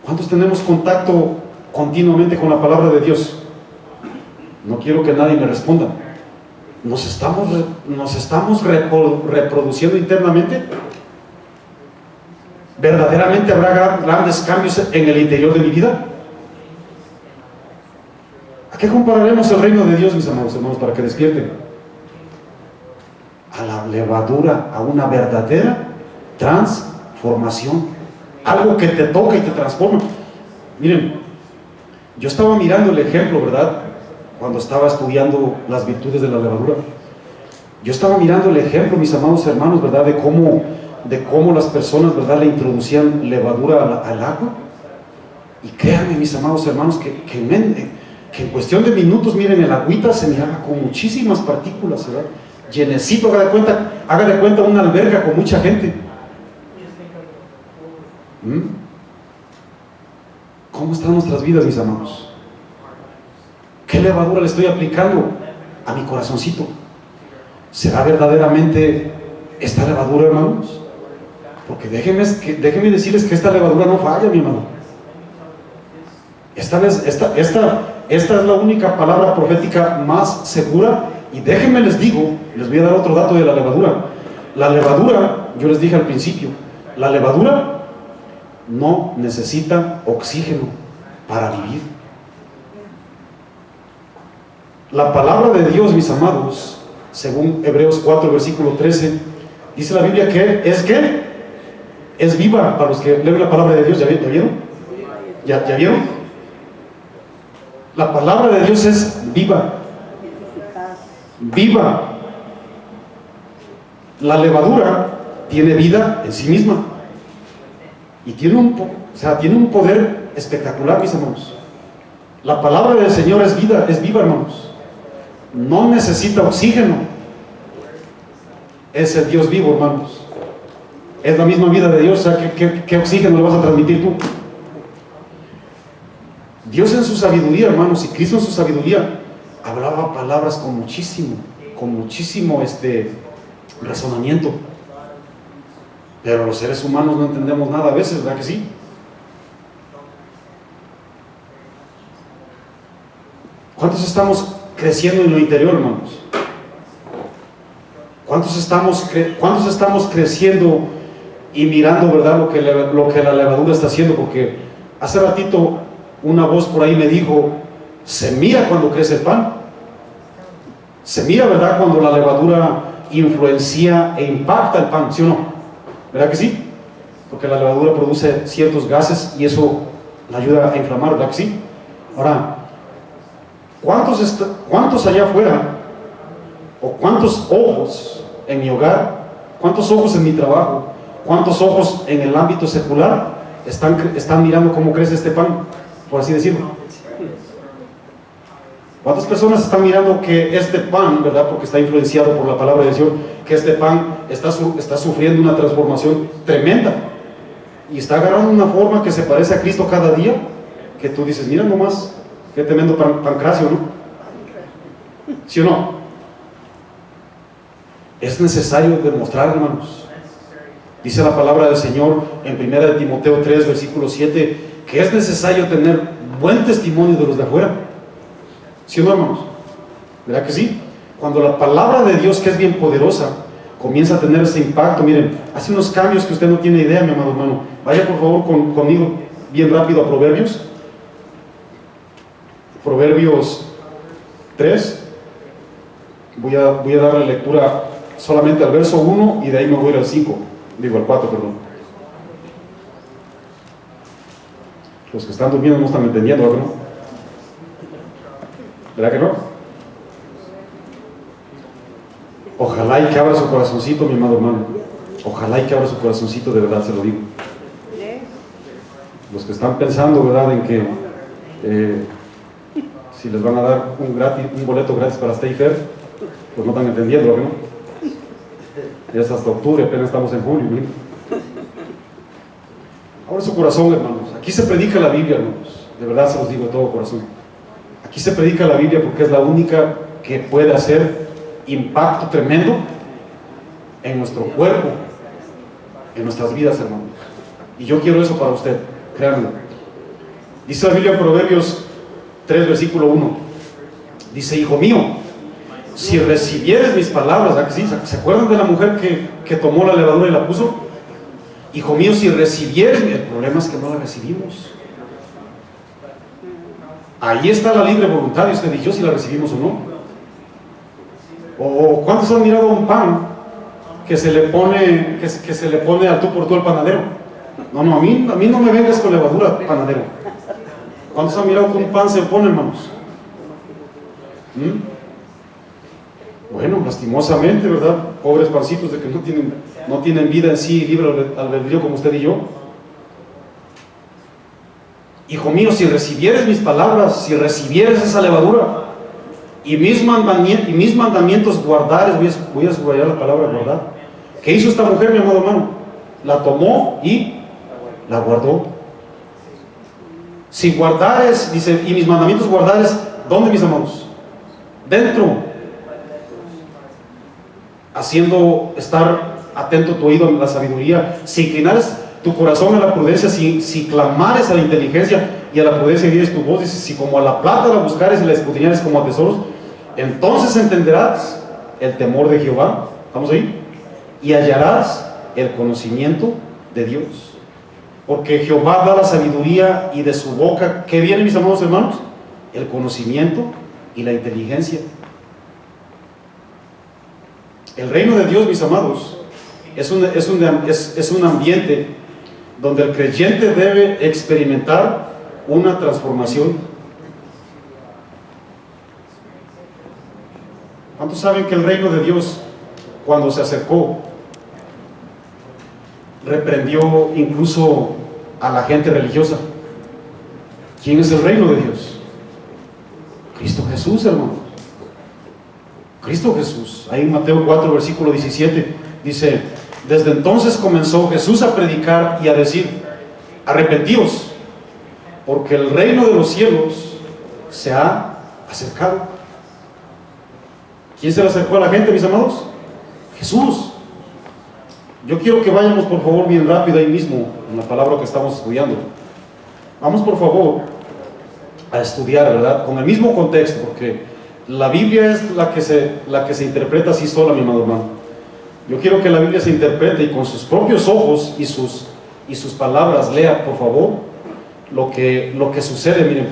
¿Cuántos tenemos contacto continuamente con la palabra de Dios? No quiero que nadie me responda. ¿Nos estamos reproduciendo internamente? ¿Verdaderamente habrá grandes cambios en el interior de mi vida? ¿A qué compararemos el reino de Dios, mis amados hermanos, para que despierten? A la levadura, a una verdadera transformación, algo que te toca y te transforma. Miren, yo estaba mirando el ejemplo, ¿verdad?, cuando estaba estudiando las virtudes de la levadura. Yo estaba mirando el ejemplo, mis amados hermanos, ¿verdad?, de cómo las personas, ¿verdad?, le introducían levadura al agua. Y créanme, mis amados hermanos, que en cuestión de minutos, miren, el agüita se miraba con muchísimas partículas, ¿verdad?, llenecito. Haga de cuenta una alberca con mucha gente. ¿Cómo están nuestras vidas, mis amados? ¿Qué levadura le estoy aplicando a mi corazoncito? ¿Será verdaderamente esta levadura, hermanos? Porque déjenme decirles que esta levadura no falla, mi hermano. esta es la única palabra profética más segura. Y déjenme les digo, les voy a dar otro dato de la levadura. La levadura, yo les dije al principio, la levadura no necesita oxígeno para vivir. La palabra de Dios, mis amados, según Hebreos 4, versículo 13, dice la Biblia que es viva. Para los que leen la palabra de Dios, ¿ya vieron? ¿Ya vieron? La palabra de Dios es viva. Viva. La levadura tiene vida en sí misma y tiene un poder espectacular, mis hermanos. La palabra del Señor es viva, hermanos. No necesita oxígeno. Es el Dios vivo, hermanos. Es la misma vida de Dios. O sea, ¿qué oxígeno le vas a transmitir tú? Dios en su sabiduría, hermanos, y Cristo en su sabiduría hablaba palabras con muchísimo razonamiento. Pero los seres humanos no entendemos nada a veces, ¿verdad que sí? ¿Cuántos estamos creciendo en lo interior, hermanos? ¿Cuántos estamos creciendo y mirando, verdad, lo que la levadura está haciendo? Porque hace ratito una voz por ahí me dijo, se mira cuando crece el pan. Se mira, ¿verdad?, cuando la levadura influencia e impacta el pan, ¿sí o no? ¿Verdad que sí? Porque la levadura produce ciertos gases y eso la ayuda a inflamar, ¿verdad que sí? Ahora, ¿cuántos allá afuera, o cuántos ojos en mi hogar, cuántos ojos en mi trabajo, cuántos ojos en el ámbito secular están mirando cómo crece este pan, por así decirlo? ¿Cuántas personas están mirando que este pan, verdad, porque está influenciado por la palabra de Dios, que este pan está sufriendo una transformación tremenda y está agarrando una forma que se parece a Cristo cada día, que tú dices, mira nomás, qué tremendo pancracio, ¿no? ¿Sí o no? Es necesario demostrar, hermanos. Dice la palabra del Señor en 1 Timoteo 3, versículo 7, que es necesario tener buen testimonio de los de afuera. ¿Sí o no, hermanos? ¿Verdad que sí? Cuando la palabra de Dios, que es bien poderosa, comienza a tener ese impacto, miren, hace unos cambios que usted no tiene idea, mi amado hermano. Vaya por favor conmigo bien rápido a Proverbios. Proverbios 3. Voy a darle lectura solamente al verso 1 y de ahí me voy a ir al 5. Digo, al 4, perdón. Los que están durmiendo no están entendiendo, ¿verdad? ¿Verdad que no? Ojalá y que abra su corazoncito, mi amado hermano. Ojalá y que abra su corazoncito, de verdad se lo digo. Los que están pensando, ¿verdad?, en que si les van a dar un boleto gratis para Stay Fair, pues no están entendiendo, ¿verdad? Ya es hasta octubre, apenas estamos en julio, ¿no? Abra su corazón, hermanos. Aquí se predica la Biblia, hermanos. De verdad se los digo de todo corazón. Aquí se predica la Biblia porque es la única que puede hacer impacto tremendo en nuestro cuerpo, en nuestras vidas, hermanos. Y yo quiero eso para usted, créanme. Dice la Biblia en Proverbios 3, versículo 1. Dice, hijo mío, si recibieres mis palabras, ¿verdad que sí? ¿Se acuerdan de la mujer que tomó la levadura y la puso? Hijo mío, si recibieres, el problema es que no la recibimos. Ahí está la libre voluntad de usted y yo si la recibimos o no. O ¿cuántos han mirado un pan que se le pone al tú por tú al panadero? No, a mí no me vengas con levadura, panadero. ¿Cuántos han mirado que un pan se pone, hermanos? Bueno, lastimosamente, ¿verdad? Pobres pancitos de que no tienen vida en sí, libre albedrío como usted y yo. Hijo mío, si recibieres mis palabras, si recibieres esa levadura y mis mandamientos guardares, voy a subrayar la palabra guardar. ¿Qué hizo esta mujer, mi amado hermano? La tomó y la guardó. Si guardares, dice, y mis mandamientos guardares, ¿dónde, mis amados? Dentro. Haciendo estar atento tu oído a la sabiduría. Si inclinares tu corazón a la prudencia, si clamares a la inteligencia y a la prudencia dieres tu voz, dice, si como a la plata la buscares y la escudriñares como a tesoros, entonces entenderás el temor de Jehová, ¿estamos ahí? Y hallarás el conocimiento de Dios, porque Jehová da la sabiduría y de su boca, ¿qué viene, mis amados hermanos? El conocimiento y la inteligencia. El reino de Dios, mis amados, es un ambiente donde el creyente debe experimentar una transformación. ¿Cuántos saben que el reino de Dios, cuando se acercó, reprendió incluso a la gente religiosa? ¿Quién es el reino de Dios? Cristo Jesús, hermanos. Cristo Jesús. Ahí en Mateo 4, versículo 17, dice: desde entonces comenzó Jesús a predicar y a decir: arrepentíos, porque el reino de los cielos se ha acercado. ¿Quién se le acercó a la gente, mis amados? Jesús. Yo quiero que vayamos, por favor, bien rápido ahí mismo en la palabra que estamos estudiando. Vamos, por favor, a estudiar, ¿verdad? Con el mismo contexto, porque la Biblia es la que se interpreta así sola, mi amado hermano. Yo quiero que la Biblia se interprete y con sus propios ojos y sus palabras lea, por favor, lo que sucede. Miren,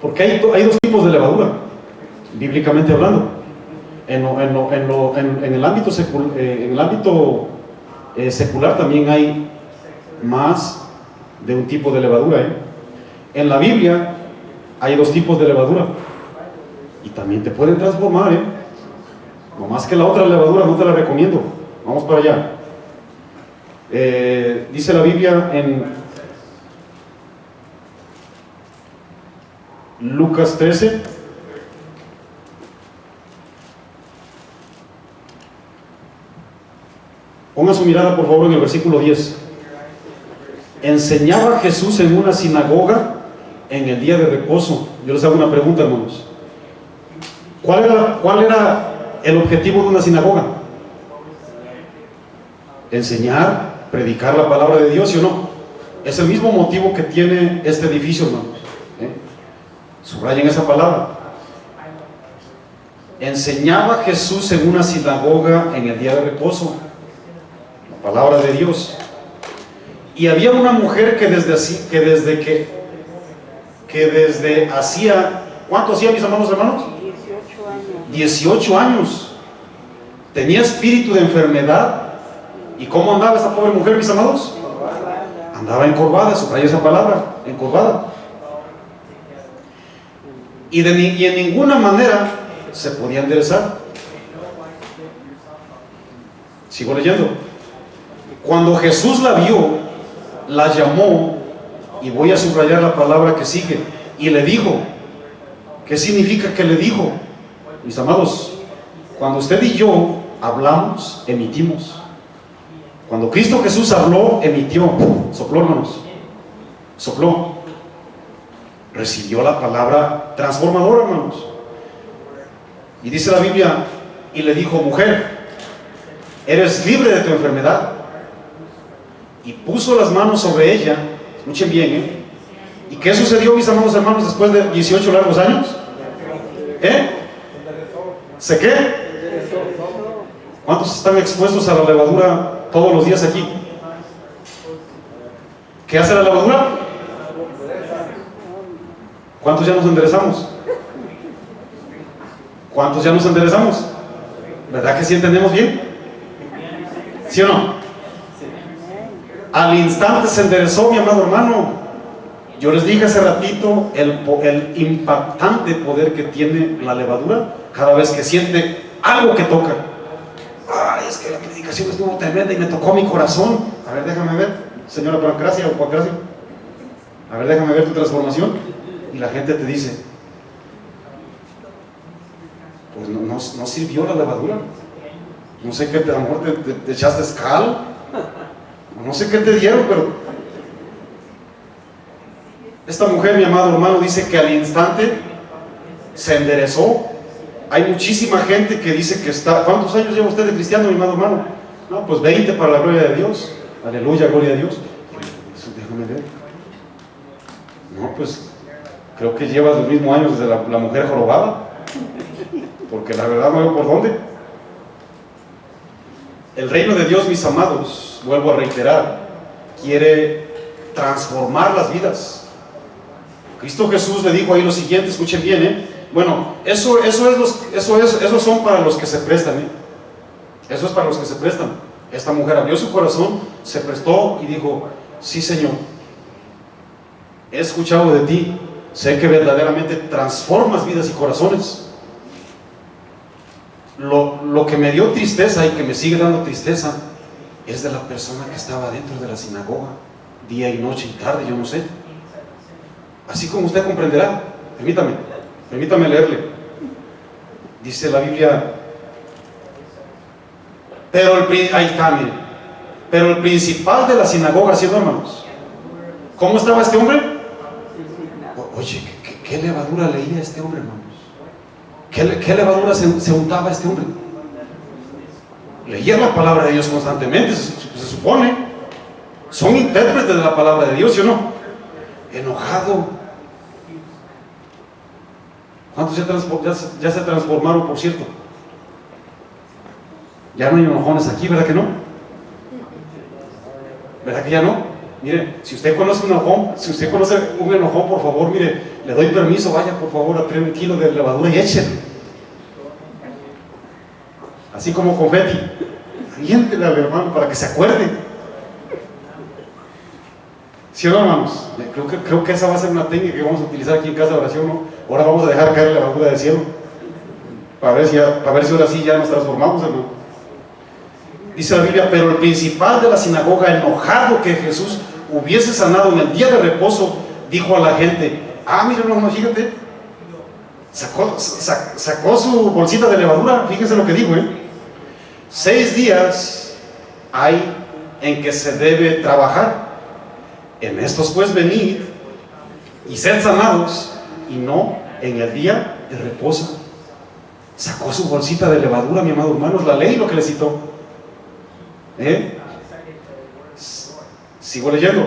porque hay dos tipos de levadura, bíblicamente hablando. En el ámbito secular también hay más de un tipo de levadura. En la Biblia hay dos tipos de levadura y también te pueden transformar. No más que la otra levadura no te la recomiendo. Vamos para allá. Dice la Biblia en Lucas 13, ponga su mirada por favor en el versículo 10. Enseñaba Jesús en una sinagoga en el día de reposo. Yo les hago una pregunta, hermanos. ¿Cuál era el objetivo de una sinagoga? Enseñar, predicar la palabra de Dios, ¿sí o no? Es el mismo motivo que tiene este edificio, hermanos. Subrayen esa palabra. Enseñaba Jesús en una sinagoga en el día de reposo, la palabra de Dios. Y había una mujer que desde hacía, ¿cuánto hacía, mis amados hermanos? 18 años. Tenía espíritu de enfermedad. ¿Y cómo andaba esta pobre mujer, mis amados? Andaba encorvada, subraya esa palabra, encorvada. Y en ninguna manera se podía enderezar. Sigo leyendo. Cuando Jesús la vio, la llamó, y voy a subrayar la palabra que sigue, y le dijo. ¿Qué significa que le dijo? Mis amados, cuando usted y yo hablamos, emitimos. Cuando Cristo Jesús habló, emitió, sopló, hermanos, sopló, recibió la palabra transformadora, hermanos. Y dice la Biblia, y le dijo: mujer, eres libre de tu enfermedad. Y puso las manos sobre ella. Escuchen bien, ¿Y qué sucedió, mis amados hermanos, después de 18 largos años? ¿Se qué? ¿Cuántos están expuestos a la levadura todos los días aquí? ¿Qué hace la levadura? ¿Cuántos ya nos enderezamos? ¿Cuántos ya nos enderezamos? ¿Verdad que sí entendemos bien? ¿Sí o no? Al instante se enderezó, mi amado hermano. Yo les dije hace ratito el impactante poder que tiene la levadura cada vez que siente algo que toca. Ay, es que la predicación estuvo tremenda y me tocó mi corazón. A ver, déjame ver, señora Pancracia o Pancracia. A ver, déjame ver tu transformación. Y la gente te dice: pues no sirvió la levadura. No sé qué, a lo mejor te echaste cal. No sé qué te dieron, pero esta mujer, mi amado hermano, dice que al instante se enderezó. Hay muchísima gente que dice que está... ¿Cuántos años lleva usted de cristiano, mi amado hermano? No, pues 20 para la gloria de Dios. Aleluya, gloria a Dios. Déjame ver. No, pues creo que llevas los mismos años desde la mujer jorobada, porque la verdad no veo por dónde. El reino de Dios, mis amados, vuelvo a reiterar, quiere transformar las vidas. Cristo Jesús le dijo ahí lo siguiente, escuchen bien, Bueno, esos son para los que se prestan, Eso es para los que se prestan. Esta mujer abrió su corazón, se prestó y dijo: sí, Señor, he escuchado de ti, sé que verdaderamente transformas vidas y corazones. Lo que me dio tristeza y que me sigue dando tristeza es de la persona que estaba dentro de la sinagoga, día y noche y tarde, yo no sé. Así como usted comprenderá, permítame leerle. Dice la Biblia, ahí está, mire, pero el principal de la sinagoga, ¿sí, hermanos? ¿Cómo estaba este hombre? Oye, ¿qué levadura leía este hombre, hermanos? ¿Qué levadura se untaba este hombre? Leía la palabra de Dios constantemente, se supone. Son intérpretes de la palabra de Dios, ¿sí o no? Enojado. ¿Cuántos ya se transformaron, por cierto? Ya no hay enojones aquí, ¿verdad que no? ¿Verdad que ya no? Mire, si usted conoce un enojón, por favor, mire, le doy permiso, vaya por favor a traer 1 kilo de levadura y échele. Así como confeti, aviéntele al hermano para que se acuerde. ¿Sí o no, hermanos? Creo que esa va a ser una técnica que vamos a utilizar aquí en casa de oración, ¿no? Ahora vamos a dejar caer la levadura del cielo, para ver si ahora sí ya nos transformamos, hermano. Dice la Biblia, pero el principal de la sinagoga, enojado que Jesús hubiese sanado en el día de reposo, dijo a la gente: mira, hermano, fíjate, sacó su bolsita de levadura, fíjense lo que dijo, 6 días hay en que se debe trabajar, en estos pues venid y sed sanados, y no en el día de reposo. Sacó su bolsita de levadura, mi amado hermano, la ley lo que le citó. Sigo leyendo.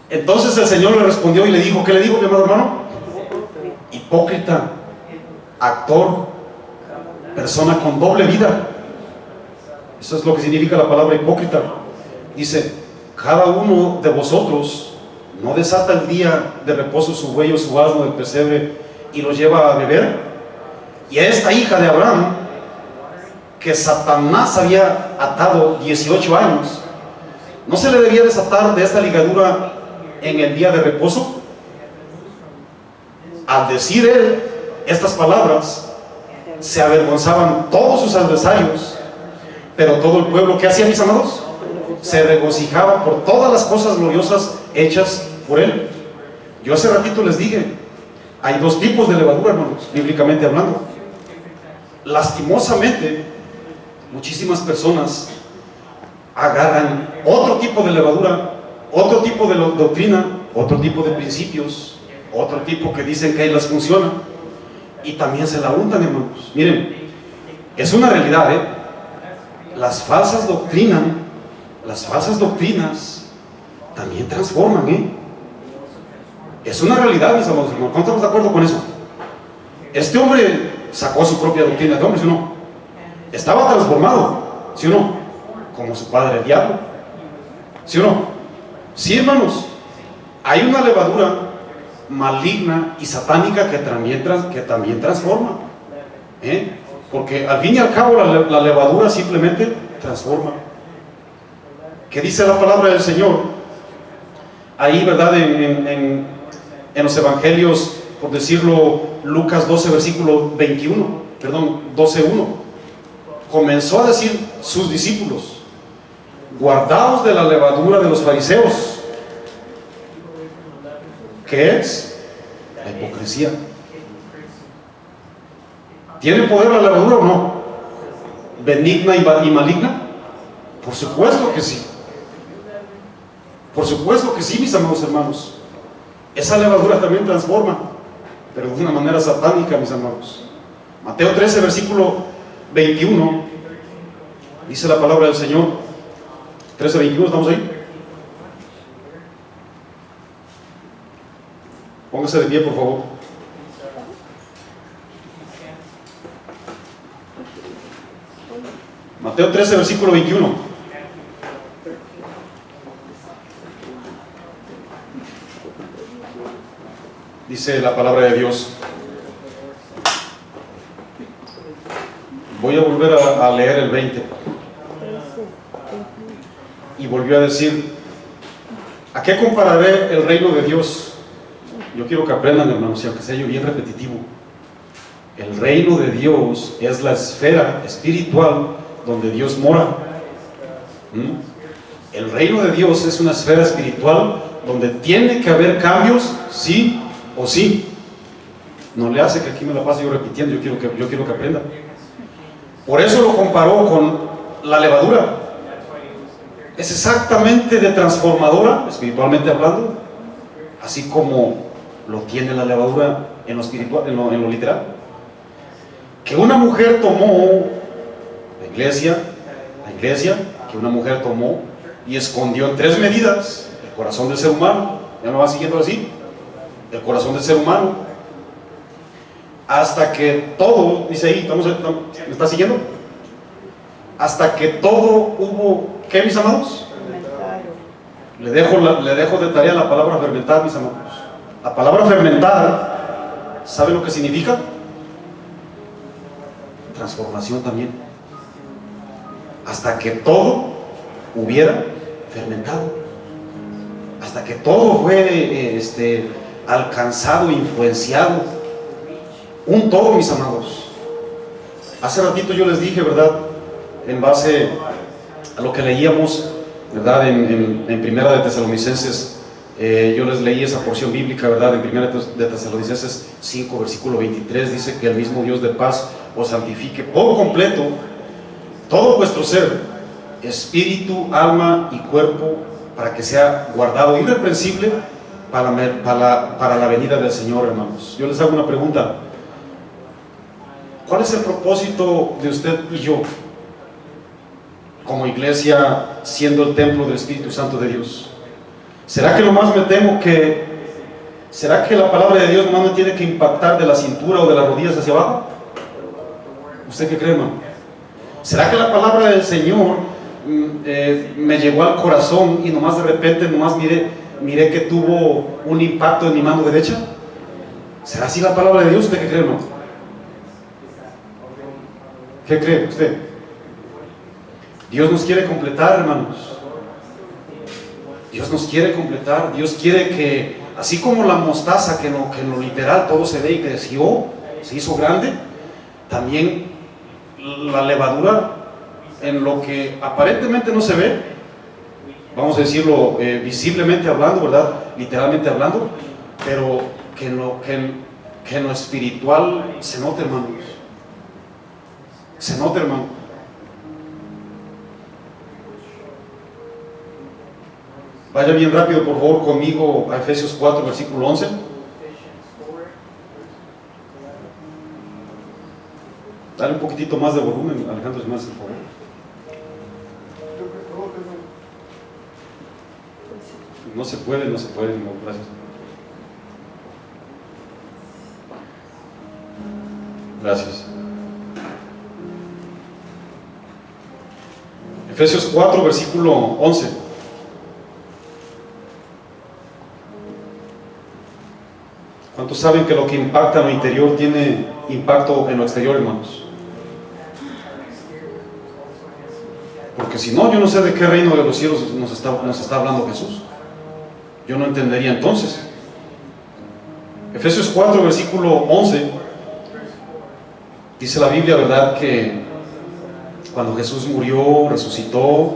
Entonces el Señor le respondió y le dijo, ¿qué le dijo, mi amado hermano? Hipócrita, actor, persona con doble vida. Eso es lo que significa la palabra hipócrita. Dice: cada uno de vosotros no desata el día de reposo su buey o su asno del pesebre y lo lleva a beber. Y a esta hija de Abraham, que Satanás había atado 18 años, ¿no se le debía desatar de esta ligadura en el día de reposo? Al decir él estas palabras, se avergonzaban todos sus adversarios, pero todo el pueblo, ¿qué hacía, mis amados? Se regocijaba por todas las cosas gloriosas hechas por él. Yo hace ratito les dije, hay 2 tipos de levadura, hermanos, bíblicamente hablando. Lastimosamente, muchísimas personas agarran otro tipo de levadura, otro tipo de doctrina, otro tipo de principios, otro tipo que dicen que ahí las funciona, y también se la untan, hermanos. Miren, es una realidad, las falsas doctrinas también transforman, es una realidad, mis amados hermanos. ¿Cuántos estamos de acuerdo con eso? Este hombre sacó su propia doctrina de hombre, ¿sí o no? Estaba transformado, ¿sí o no? Como su padre el diablo, ¿sí o no? Sí, hermanos, hay una levadura maligna y satánica que también transforma, porque al fin y al cabo la levadura simplemente transforma. ¿Qué dice la palabra del Señor? Ahí, ¿verdad? En los evangelios, por decirlo, Lucas 12, versículo 12:1, comenzó a decir sus discípulos: guardaos de la levadura de los fariseos. ¿Qué es? La hipocresía. ¿Tiene poder la levadura o no? ¿Benigna y maligna? Por supuesto que sí. Por supuesto que sí, mis amados hermanos. Esa levadura también transforma, pero de una manera satánica, mis amados. Mateo 13, versículo 21, dice la palabra del Señor: 13:21, ¿estamos ahí? Póngase de pie, por favor. Mateo 13, versículo 21. Dice la palabra de Dios. Voy a volver a leer el 20. Y volvió a decir: ¿a qué compararé el reino de Dios? Yo quiero que aprendan, hermanos, y aunque sea yo bien repetitivo, el reino de Dios es la esfera espiritual donde Dios mora. El reino de Dios es una esfera espiritual donde tiene que haber cambios, sí o sí. No le hace que aquí me la pase yo repitiendo, yo quiero que aprendan. Por eso lo comparó con la levadura. Es exactamente de transformadora, espiritualmente hablando, así como lo tiene la levadura en lo espiritual, en lo literal. Que una mujer tomó, la iglesia, que una mujer tomó y escondió en 3 medidas el corazón del ser humano. ¿Ya me va siguiendo así? El corazón del ser humano. Hasta que todo, dice ahí, ¿me está siguiendo? Hasta que todo hubo, ¿qué, mis amados? Le dejo de tarea la palabra fermentar, mis amados. La palabra fermentar, ¿sabe lo que significa? Transformación también. Hasta que todo hubiera fermentado, hasta que todo fue alcanzado, influenciado, un todo, mis amados. Hace ratito yo les dije, ¿verdad?, en base a lo que leíamos, ¿verdad?, en Primera de Tesalonicenses, yo les leí esa porción bíblica, ¿verdad?, en Primera de Tesalonicenses 5, versículo 23, dice que el mismo Dios de paz os santifique por completo todo vuestro ser, espíritu, alma y cuerpo, para que sea guardado irreprensible para la venida del Señor, hermanos. Yo les hago una pregunta: ¿cuál es el propósito de usted y yo como iglesia, siendo el templo del Espíritu Santo de Dios? ¿Será que lo más me temo será que la palabra de Dios nomás me tiene que impactar de la cintura o de las rodillas hacia abajo? ¿Usted qué cree, hermano? ¿Será que la palabra del Señor me llegó al corazón y nomás de repente miré que tuvo un impacto en mi mano derecha? ¿Será así la palabra de Dios? ¿Usted qué cree, hermano? ¿Qué cree usted? Dios nos quiere completar, hermanos. Dios nos quiere completar. Dios quiere que, así como la mostaza, que en lo literal todo se ve y creció, se hizo grande, también la levadura, en lo que aparentemente no se ve, vamos a decirlo visiblemente hablando, ¿verdad?, literalmente hablando, pero que en lo espiritual se note, hermanos. Se note, hermano. Vaya bien rápido, por favor, conmigo a Efesios 4, versículo 11. Dale un poquitito más de volumen, Alejandro, si me hace el favor. No se puede, no, gracias. Gracias. Efesios 4, versículo 11. ¿Cuántos saben que lo que impacta en lo interior tiene impacto en lo exterior, hermanos? Porque si no, yo no sé de qué reino de los cielos nos está hablando Jesús. Yo no entendería entonces. Efesios 4, versículo 11, dice la Biblia, ¿verdad?, que cuando Jesús murió, resucitó,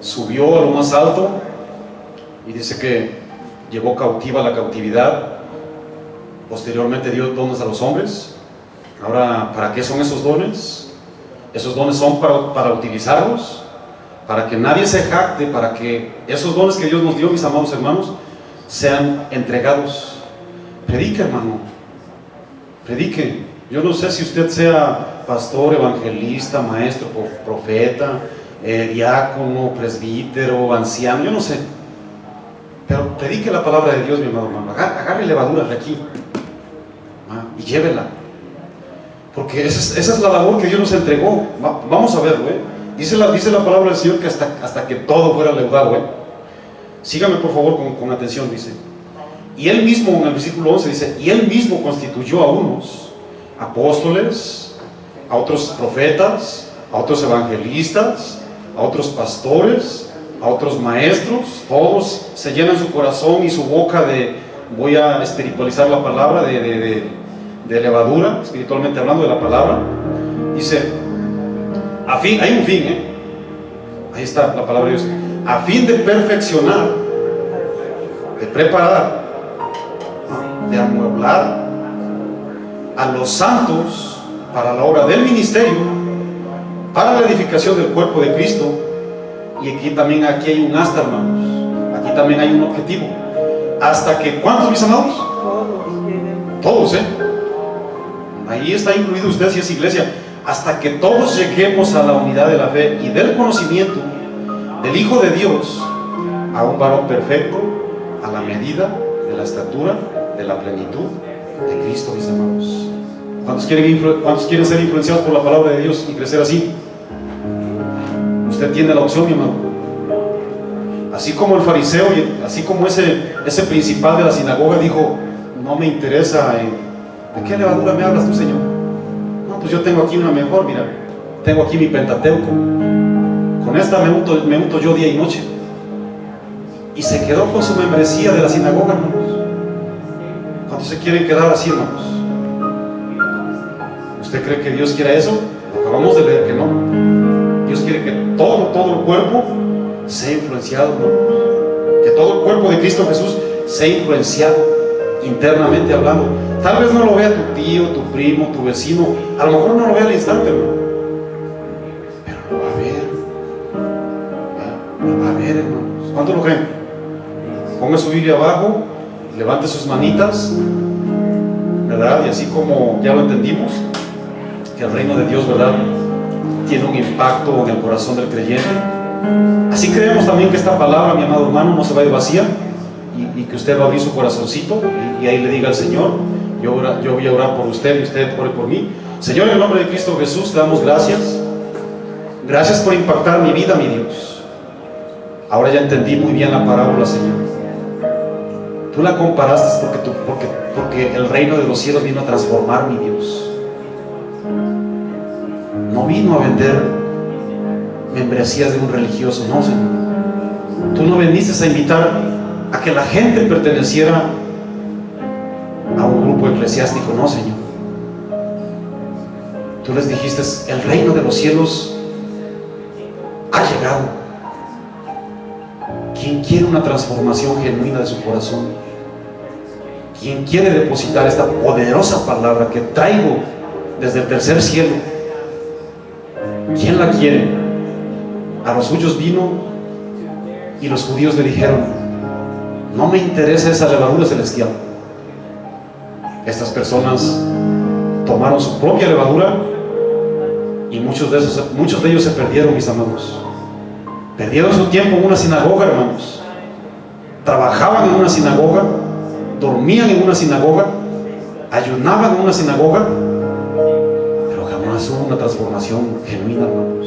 subió a lo más alto, y dice que llevó cautiva la cautividad, posteriormente dio dones a los hombres. Ahora, ¿para qué son esos dones? Esos dones son para utilizarlos, para que nadie se jacte, para que esos dones que Dios nos dio, mis amados hermanos, sean entregados. Predique, hermano, predique. Yo no sé si usted sea pastor, evangelista, maestro, profeta, diácono, presbítero, anciano, yo no sé. Pero predique la palabra de Dios, mi amado hermano. Agarre levadura de aquí y llévela. Porque esa es la labor que Dios nos entregó. Vamos a verlo, Dice la palabra del Señor que hasta que todo fuera leudado, Sígame por favor con atención, dice. Y Él mismo, en el versículo 11 dice, y Él mismo constituyó a unos apóstoles, a otros profetas, a otros evangelistas, a otros pastores, a otros maestros. Todos se llenan su corazón y su boca de, voy a espiritualizar la palabra, de levadura, espiritualmente hablando de la palabra. Dice, hay un fin, ahí está la palabra de Dios, a fin de perfeccionar, de preparar, de amueblar a los santos para la obra del ministerio, para la edificación del cuerpo de Cristo. Y aquí hay un hasta, hermanos. Aquí también hay un objetivo. Hasta que, ¿cuántos, mis amados? Todos, ahí está incluido usted si es iglesia. Hasta que todos lleguemos a la unidad de la fe y del conocimiento del Hijo de Dios, a un varón perfecto, a la medida de la estatura de la plenitud de Cristo, mis amados. ¿Cuántos quieren ser influenciados por la palabra de Dios y crecer así? Usted tiene la opción, mi amado. Así como el fariseo, así como ese principal de la sinagoga dijo, no me interesa, ¿de qué levadura me hablas tú, Señor? No, pues yo tengo aquí una mejor, mira, tengo aquí mi Pentateuco, con esta me unto yo día y noche. Y se quedó con su membresía de la sinagoga, hermanos. ¿Cuántos se quieren quedar así, hermanos? ¿Usted cree que Dios quiere eso? Acabamos de leer que no. Dios quiere que todo el cuerpo sea influenciado, hermanos. Que todo el cuerpo de Cristo Jesús sea influenciado internamente hablando. Tal vez no lo vea tu tío, tu primo, tu vecino, a lo mejor no lo vea al instante, hermano, pero lo va a ver, hermanos. ¿Cuántos lo creen? Ponga su Biblia abajo, levante sus manitas, ¿verdad? Y así como ya lo entendimos, que el reino de Dios, ¿verdad?, tiene un impacto en el corazón del creyente. Así creemos también que esta palabra, mi amado hermano, no se va a ir vacía, y que usted va a abrir su corazoncito y ahí le diga al Señor, yo voy a orar por usted y usted ore por mí. Señor, en el nombre de Cristo Jesús, te damos gracias. Gracias por impactar mi vida, mi Dios. Ahora ya entendí muy bien la parábola, Señor. Tú la comparaste porque el reino de los cielos vino a transformar, mi Dios. No vino a vender membresías de un religioso, no, Señor. Tú no viniste a invitar a que la gente perteneciera a un grupo eclesiástico, no, Señor. Tú les dijiste, el reino de los cielos ha llegado. Quien quiere una transformación genuina de su corazón, quien quiere depositar esta poderosa palabra que traigo desde el tercer cielo, ¿quién la quiere? A los suyos vino y los judíos le dijeron, no me interesa esa levadura celestial. Estas personas tomaron su propia levadura y muchos de ellos se perdieron, mis amados. Perdieron su tiempo en una sinagoga, hermanos. Trabajaban en una sinagoga, dormían en una sinagoga, ayunaban en una sinagoga, pero jamás hubo una transformación genuina, hermanos.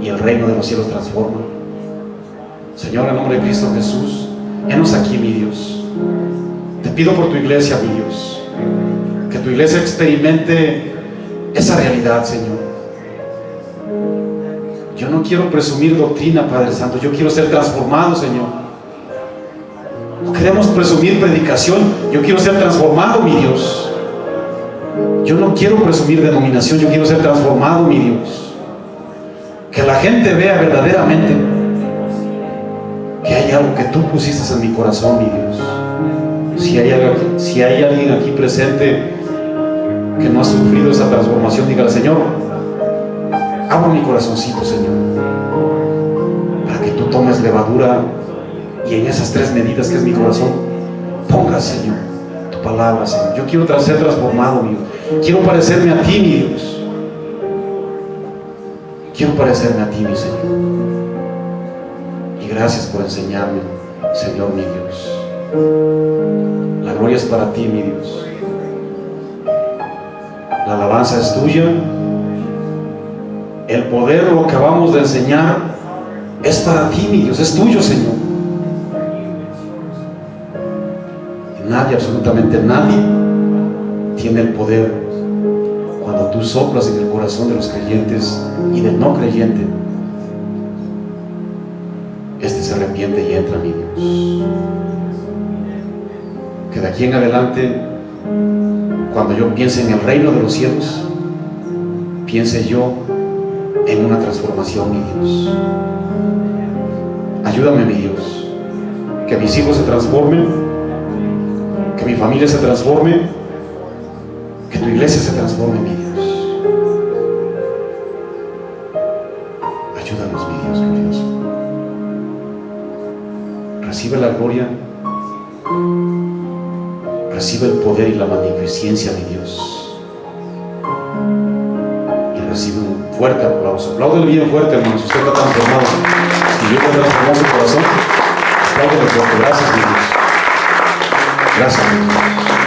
Y el reino de los cielos transforma. Señor, en nombre de Cristo Jesús, henos aquí, mi Dios. Te pido por tu iglesia, mi Dios, que tu iglesia experimente esa realidad, Señor. Yo no quiero presumir doctrina, Padre Santo, yo quiero ser transformado, Señor. No queremos presumir predicación, yo quiero ser transformado, mi Dios. Yo no quiero presumir denominación, yo quiero ser transformado, mi Dios. Que la gente vea verdaderamente que hay algo que tú pusiste en mi corazón, mi Dios. Si hay alguien aquí presente que no ha sufrido esa transformación, dígale, Señor, abro mi corazoncito, Señor, para que tú tomes levadura y en esas 3 medidas que es mi corazón, pongas, Señor, tu palabra, Señor. Yo quiero ser transformado, mi Dios. Quiero parecerme a ti, mi Dios. Quiero parecerme a ti, mi Señor. Y gracias por enseñarme, Señor mi Dios. La gloria es para ti, mi Dios. La alabanza es tuya. El poder, lo que acabamos de enseñar, es para ti, mi Dios. Es tuyo, Señor. Y nadie, absolutamente nadie, tiene el poder cuando tú soplas en el corazón de los creyentes y del no creyente. Este se arrepiente y entra, mi Dios. Que de aquí en adelante, cuando yo piense en el reino de los cielos, piense yo en una transformación, mi Dios. Ayúdame, mi Dios, que mis hijos se transformen, que mi familia se transforme, que tu iglesia se transforme, mi Dios. Ayúdanos, mi Dios glorioso. Recibe la gloria, recibe el poder y la magnificencia, mi Dios. Y recibe un fuerte aplauso. Apláudele bien fuerte, hermanos. Usted está transformado. Si yo puedo transformar su corazón, apláudele fuerte. Gracias, mi Dios. Gracias, mi Dios.